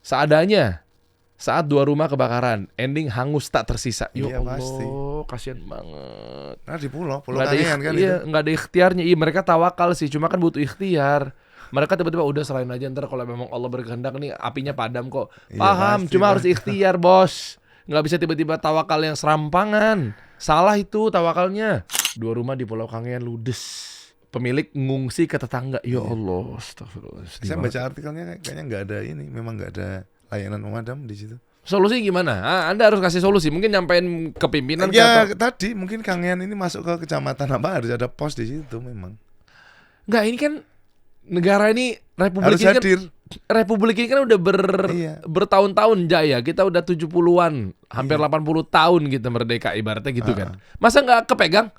Seadanya. Saat 2 rumah kebakaran, ending hangus tak tersisa. Iya, pasti. Kasian banget. Nah di pulau Kangean kan iya, itu. nggak ada ikhtiarnya. Iya, mereka tawakal sih, cuma kan butuh ikhtiar. Mereka tiba-tiba udah serahin aja, ntar kalau memang Allah berkehendak nih apinya padam kok. Iya, Paham, pasti, cuma harus ikhtiar bos. Nggak bisa tiba-tiba tawakal yang serampangan. Salah itu tawakalnya. 2 rumah di Pulau Kangean ludes. Pemilik ngungsi ke tetangga. Ya Allah, astagfirullah. Saya baca artikelnya kayaknya nggak ada ini, memang nggak ada layanan pemadam di situ. Solusi gimana? Anda harus kasih solusi. Mungkin nyampein ke pimpinan. Ya tadi mungkin Kangean ini masuk ke kecamatan apa, harus ada pos di situ memang. Enggak, ini kan negara ini, republik Harus ini kan, hadir. republik ini kan udah bertahun-tahun jaya. Kita udah 70-an, hampir 80 tahun kita merdeka ibaratnya gitu kan. Masa nggak kepegang?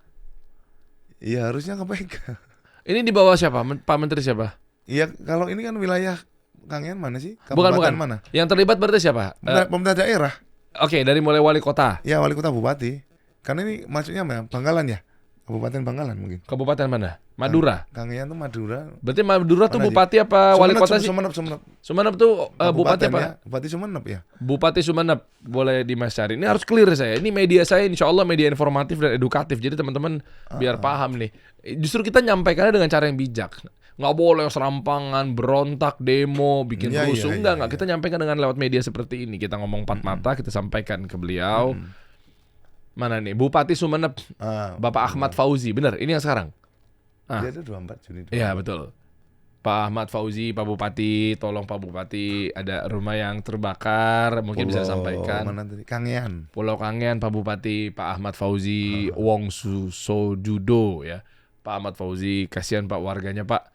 Iya harusnya kepegang. Ini di bawah siapa? Pak Menteri siapa? Iya kalau ini kan wilayah Kangean mana sih? Bukan. Mana? Yang terlibat berarti siapa? Pemerintah daerah. Oke, dari mulai wali kota. Ya wali kota, bupati. Karena ini maksudnya apa? Bangkalan ya? Kabupaten Bangkalan mungkin. Kabupaten mana? Madura. Kangean tuh Madura. Berarti Madura tuh Mana bupati apa wali kota sih? Sumenep. Sumenep tuh bupati apa? Ya? Bupati Sumenep ya. Bupati Sumenep. Boleh Dimas cari. Ini harus clear saya. Ini media saya insya Allah media informatif dan edukatif. Jadi teman-teman biar paham nih. Justru kita nyampaikannya dengan cara yang bijak. Nggak boleh serampangan, berontak, demo, bikin rusuh. Enggak. Kita nyampaikan dengan lewat media seperti ini. Kita ngomong 4 mata, kita sampaikan ke beliau. Mana nih? Bupati Sumeneb, Bapak Ahmad Fauzi. Bener, ini yang sekarang. Dia itu 24 Juni. Iya, betul. Pak Ahmad Fauzi, Pak Bupati, tolong Pak Bupati, ada rumah yang terbakar, mungkin bisa sampaikan. Mana tadi? Kangean. Pulau Kangean, Pak Bupati, Pak Ahmad Fauzi, Wong Susojudo ya. Pak Ahmad Fauzi, kasihan Pak warganya Pak.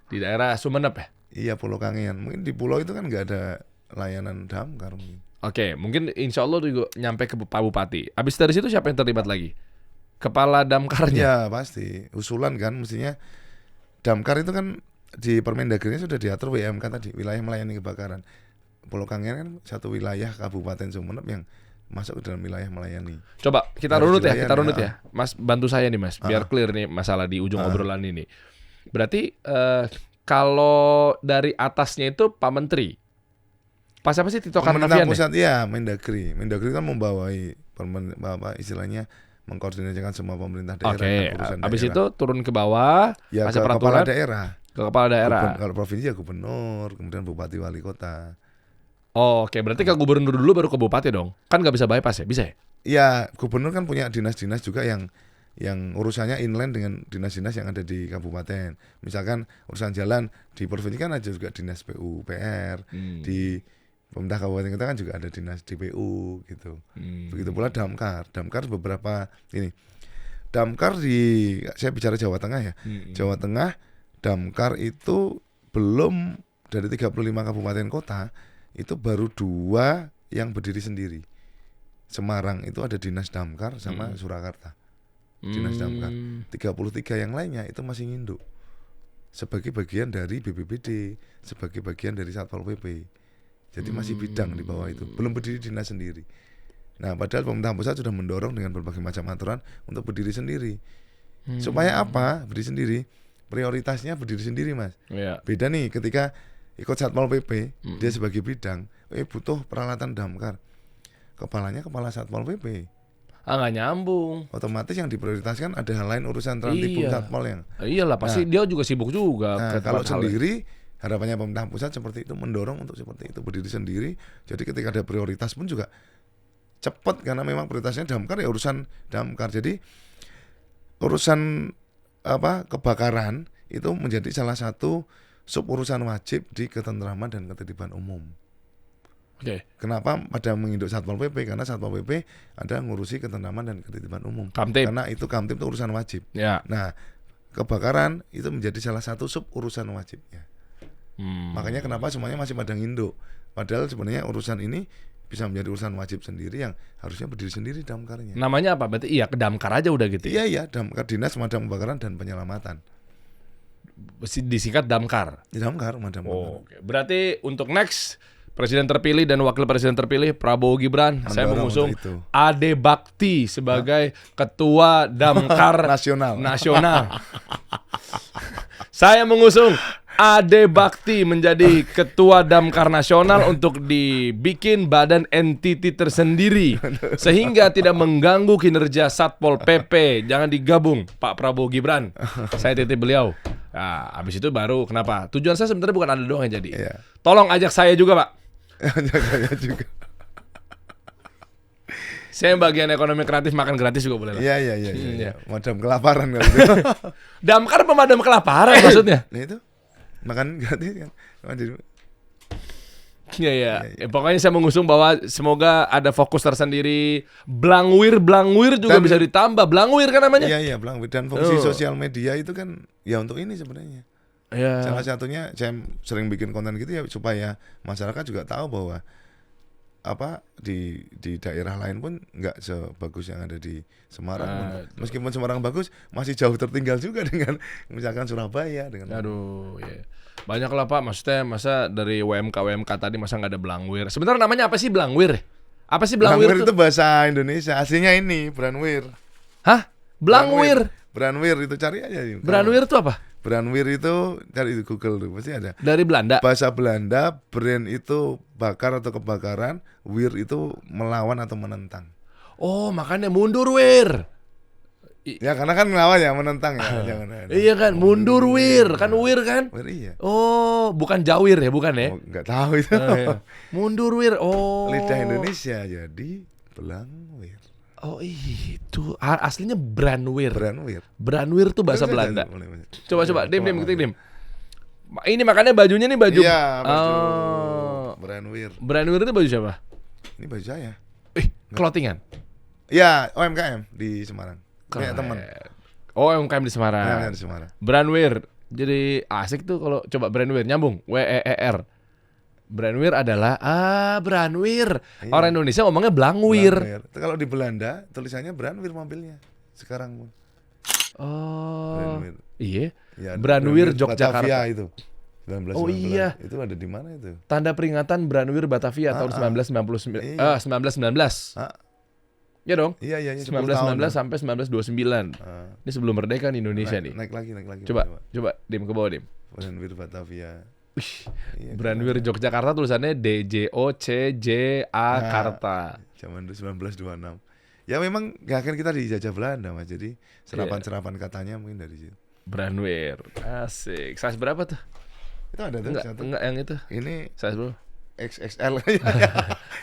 Di daerah Sumeneb ya? Iya, Pulau Kangean. Mungkin di pulau itu kan nggak ada layanan damkar mungkin. Oke, mungkin insya Allah juga nyampe ke Pak Bupati. Habis dari situ siapa yang terlibat lagi? Kepala damkarnya? Ya pasti. Usulan kan mestinya. Damkar itu kan di Permendagri sudah diatur WMK tadi, wilayah melayani kebakaran. Pulau Kangean kan satu wilayah Kabupaten Sumeneb yang masuk ke dalam wilayah melayani. Coba kita Harus runut ya, dilayani, kita runut ya. Mas bantu saya nih Mas, biar clear nih masalah di ujung obrolan ini. Berarti kalau dari atasnya itu Pak Menteri. Pak siapa sih Tito Pemerintah Karnavian pusat ya, Mendagri. Mendagri kan membawai istilahnya mengkoordinasikan semua pemerintah daerah. Oke, urusan habis daerah. itu turun ke bawah, Ya kasih ke kepala peraturan daerah. ke kepala daerah. Kalau provinsi ya gubernur, kemudian bupati wali kota. Oh, oke, berarti ke gubernur dulu baru ke bupati dong. Kan nggak bisa bypass ya? Bisa ya? Ya, gubernur kan punya dinas-dinas juga yang urusannya inline dengan dinas-dinas yang ada di kabupaten. Misalkan urusan jalan di provinsi kan ada juga dinas PUPR, di pemerintah kabupaten kita kan juga ada dinas DPU gitu. Begitu pula damkar. Damkar beberapa ini. Damkar saya bicara Jawa Tengah ya. Jawa Tengah damkar itu belum dari 35 kabupaten kota itu baru 2 yang berdiri sendiri. Semarang itu ada dinas damkar sama Surakarta. Dinas damkar. 33 yang lainnya itu masih nginduk. Sebagai bagian dari BPBD, sebagai bagian dari Satpol PP. Jadi masih bidang di bawah itu, belum berdiri dinas sendiri. Nah, padahal pemerintah pusat sudah mendorong dengan berbagai macam aturan untuk berdiri sendiri. Supaya apa? Berdiri sendiri. Prioritasnya berdiri sendiri, Mas. Iya. Beda nih ketika ikut Satpol PP, dia sebagai bidang, butuh peralatan damkar. Kepalanya kepala Satpol PP. Nggak nyambung. Otomatis yang diprioritaskan ada hal lain urusan Trantipum Satpol yang. Iyalah, pasti dia juga sibuk juga. Nah, kalau sendiri harapannya pemerintah pusat seperti itu, mendorong untuk seperti itu, berdiri sendiri. Jadi ketika ada prioritas pun juga cepat, karena memang prioritasnya damkar ya urusan damkar. Jadi urusan kebakaran itu menjadi salah satu sub urusan wajib di ketentraman dan ketertiban umum. Oke. Kenapa pada menginduk Satpol PP? Karena Satpol PP ada ngurusi ketentraman dan ketertiban umum. Kamtib. Karena itu Kamtib itu urusan wajib. Ya. Nah, kebakaran itu menjadi salah satu sub urusan wajibnya. Makanya kenapa semuanya masih pada nginduk. Padahal sebenarnya urusan ini bisa menjadi urusan wajib sendiri yang harusnya berdiri sendiri damkarnya. Namanya apa? Berarti ke damkar aja udah gitu. Iya, damkar Dinas Pemadam Kebakaran dan Penyelamatan. Disingkat damkar. Damkar, Pemadam Kebakaran. Oke. Berarti untuk next Presiden terpilih dan wakil presiden terpilih Prabowo Gibran, saya mengusung Ade Bakti sebagai ketua damkar nasional. Saya mengusung Ade Bakti menjadi ketua damkar nasional untuk dibikin badan entiti tersendiri sehingga tidak mengganggu kinerja Satpol PP. Jangan digabung Pak Prabowo Gibran. Saya titip beliau. Nah, habis itu baru kenapa? Tujuan saya sebenarnya bukan Anda doang yang jadi. Iya. Tolong ajak saya juga, Pak. Saya juga. Saya bagian ekonomi kreatif, makan gratis juga boleh lah. Iya. Madam kelaparan kali itu. Damkar pemadam kelaparan maksudnya. Nah itu makan gratis kan. Iya. Pokoknya saya mengusung bahwa semoga ada fokus tersendiri. Blangwir juga bisa ditambah. Blangwir kan namanya? Iya, Blangwir. Dan fungsi sosial media itu kan ya untuk ini sebenarnya. Iya. Salah satunya saya sering bikin konten gitu ya supaya masyarakat juga tahu bahwa di daerah lain pun nggak sebagus yang ada di Semarang. Meskipun Semarang bagus, masih jauh tertinggal juga dengan misalkan Surabaya dengan. Aduh, ya. Banyak lah Pak, maksudnya masa dari WMK tadi masa nggak ada Blangwir. Sebenarnya namanya apa sih Blangwir? Apa sih Blangwir itu bahasa Indonesia, aslinya ini Branwir. Hah? Blangwir? Branwir itu cari aja. Branwir itu apa? Branwir itu cari di Google tuh pasti ada. Dari Belanda. Bahasa Belanda, brand itu bakar atau kebakaran, wir itu melawan atau menentang. Oh, makanya mundur wir. Ya karena kan melawan ya, menentang ya. Jangan. Iya kan, mundur wir, kan wir kan? Wir iya. Oh, bukan jawir ya, bukan ya? Oh, enggak tahu itu. Iya. Mundur wir. Oh. Lidah Indonesia jadi Blangwir. Oh itu aslinya Branwir. Branwir. Branwir tuh bahasa Bisa, Belanda. boleh. Coba, Dim, ketik Dim. Ini makanya bajunya nih baju. Iya, baju Oh. Branwir. Branwir itu baju siapa? Ini baju saya. Clothingan. Ya, OMKM di Semarang. Kayak teman. Oh, UMKM di Semarang. Ya, di Semarang. Branwir. Jadi asik tuh kalau coba Branwir nyambung. WEER. Branwir adalah Branwir. Iya. Orang Indonesia ngomongnya Blangwir. Branwir. Kalau di Belanda tulisannya Branwir mobilnya. Sekarang pun. Oh. Branwir. Iya. Ya, Branwir Batavia Yogyakarta. itu. 1919. Oh, iya. Itu ada di mana itu? Tanda peringatan Branwir Batavia tahun 1999. Iya. 1919. Ah, Ya dong. iya 10 1919 tahun. sampai 1929. Ini sebelum merdeka nih Indonesia nih. Naik lagi. Coba Dim ke bawah Dim. Branwir Batavia. Iya, Branwir Yogyakarta tulisannya DJOCJA Nah. Karta. Zaman 1926. Ya memang gak akan kita dijajah Belanda Mas. Jadi serapan-serapan katanya mungkin dari situ. Branwir. Asik. Size berapa tuh? Itu ada tuh satu. Enggak yang itu. Ini Size berapa? XXL.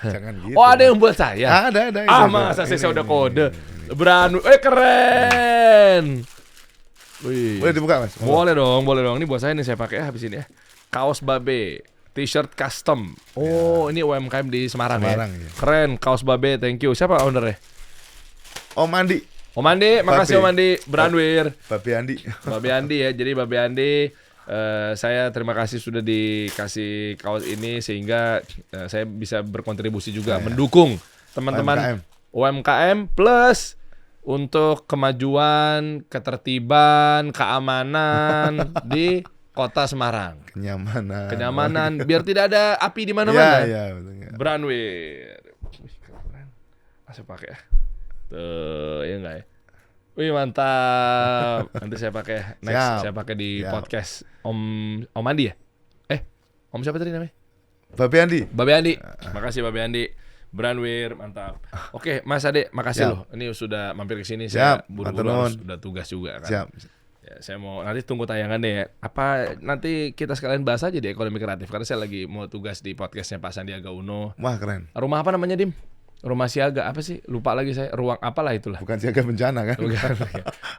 Jangan gitu. Oh, ada yang buat saya. Ada. Masa saya udah Ini. kode. Branwir. Keren. Wih. Boleh dibuka Mas? Boleh dong. Ini buat saya nih, saya pakai habis ini ya. Kaos babe, t-shirt custom. Oh, ini UMKM di Semarang ya. Ya. Keren, kaos babe, thank you. Siapa ownernya? Om Andi, Om Andi, makasih Om Andi. Branwir. Babe Andi. Babe Andi ya. Jadi Babe Andi, saya terima kasih sudah dikasih kaos ini sehingga saya bisa berkontribusi juga mendukung teman-teman UMKM plus untuk kemajuan, ketertiban, keamanan di Kota Semarang. Kenyamanan biar tidak ada api di mana-mana. Iya, betul. Branwir. Wih, keren. Saya pakai ya. Tuh, ya enggak ya? Wih, mantap. Nanti saya pakai next. Siap. Saya pakai di Siap. podcast Om Andi ya? Om siapa tadi namanya? Babe Andi. Babe Andi. Makasih Babe Andi. Branwir, mantap. Oke, Mas Ade, makasih Siap. loh. Ini sudah mampir ke sini. Saya Siap, buru-buru matur harus nuwun. udah tugas juga kan. Siap. Ya, saya mau nanti tunggu tayangannya ya. Apa nanti kita sekalian bahas aja di ekonomi kreatif karena saya lagi mau tugas di podcastnya Pak Sandiaga Uno. Wah, keren. Rumah apa namanya, Dim? Rumah siaga apa sih? Lupa lagi saya. Ruang apalah itulah. Bukan siaga bencana kan?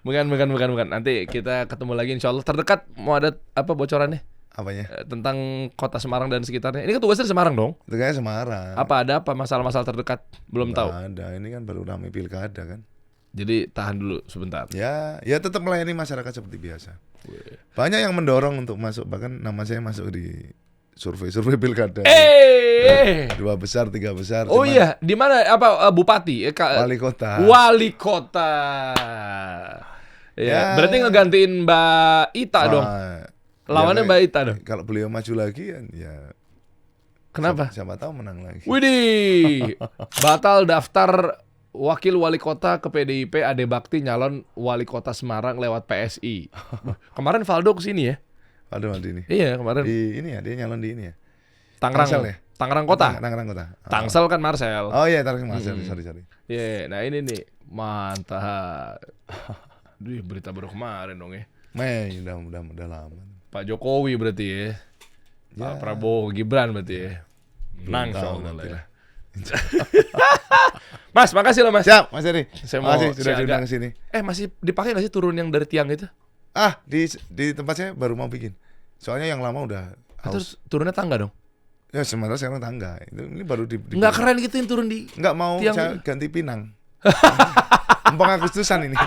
Bukan. Nanti kita ketemu lagi insya Allah. Terdekat mau ada apa bocorannya Apanya? tentang kota Semarang dan sekitarnya. Ini kan tugasnya di Semarang dong. Itu kayaknya Semarang. Ada apa masalah-masalah terdekat? Belum tahu. Nggak ada. Ini kan baru ramai pilkada kan. Jadi tahan dulu sebentar. Ya tetap melayani masyarakat seperti biasa. Banyak yang mendorong untuk masuk, bahkan nama saya masuk di survei pilkada. 2 besar, 3 besar. Oh cuman iya, di mana apa bupati? Wali kota. Wali kota. Ya, berarti ngegantiin Mbak Ita dong. Lawannya ya, Mbak Ita dong. Kalau beliau maju lagi ya Kenapa? siapa tahu menang lagi. Widih, batal daftar wakil wali kota ke PDIP. Ade Bakti nyalon wali kota Semarang lewat PSI. Kemarin Valdo kesini ya? Valdo Maldini. Iya kemarin. Di ini ya, dia nyalon di ini ya. Tangerang Tangsel ya? Tangerang kota. Tangerang kota. Tangsel kan Marcel. Oh iya, Tangerang Marcel. Sorry. Iya, nah ini nih mantap. Duh, berita baru kemarin dong ya. Udah lama. Pak Jokowi berarti ya. Pak Prabowo, Gibran berarti ya. Menang soalnya lah ya. Mas, makasih loh Mas. Siap, Mas Eri. Saya mau Makasih sudah siaga. diundang ke sini. Masih dipakai nggak sih turun yang dari tiang itu? Di tempat saya baru mau bikin. Soalnya yang lama udah Terus turunnya tangga dong? ya sementara sekarang tangga. Ini baru di Nggak keren gitu yang turun di Nggak mau tiang saya ini. ganti pinang. Empong Agustusan ini.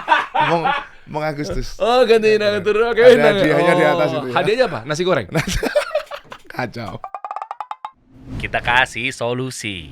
Empong Agustus. Oh, gantiin yang turun. Oke, Ada hadiahnya di atas itu ya. Hadiahnya apa? Nasi goreng. Kacau. Kita kasih solusi.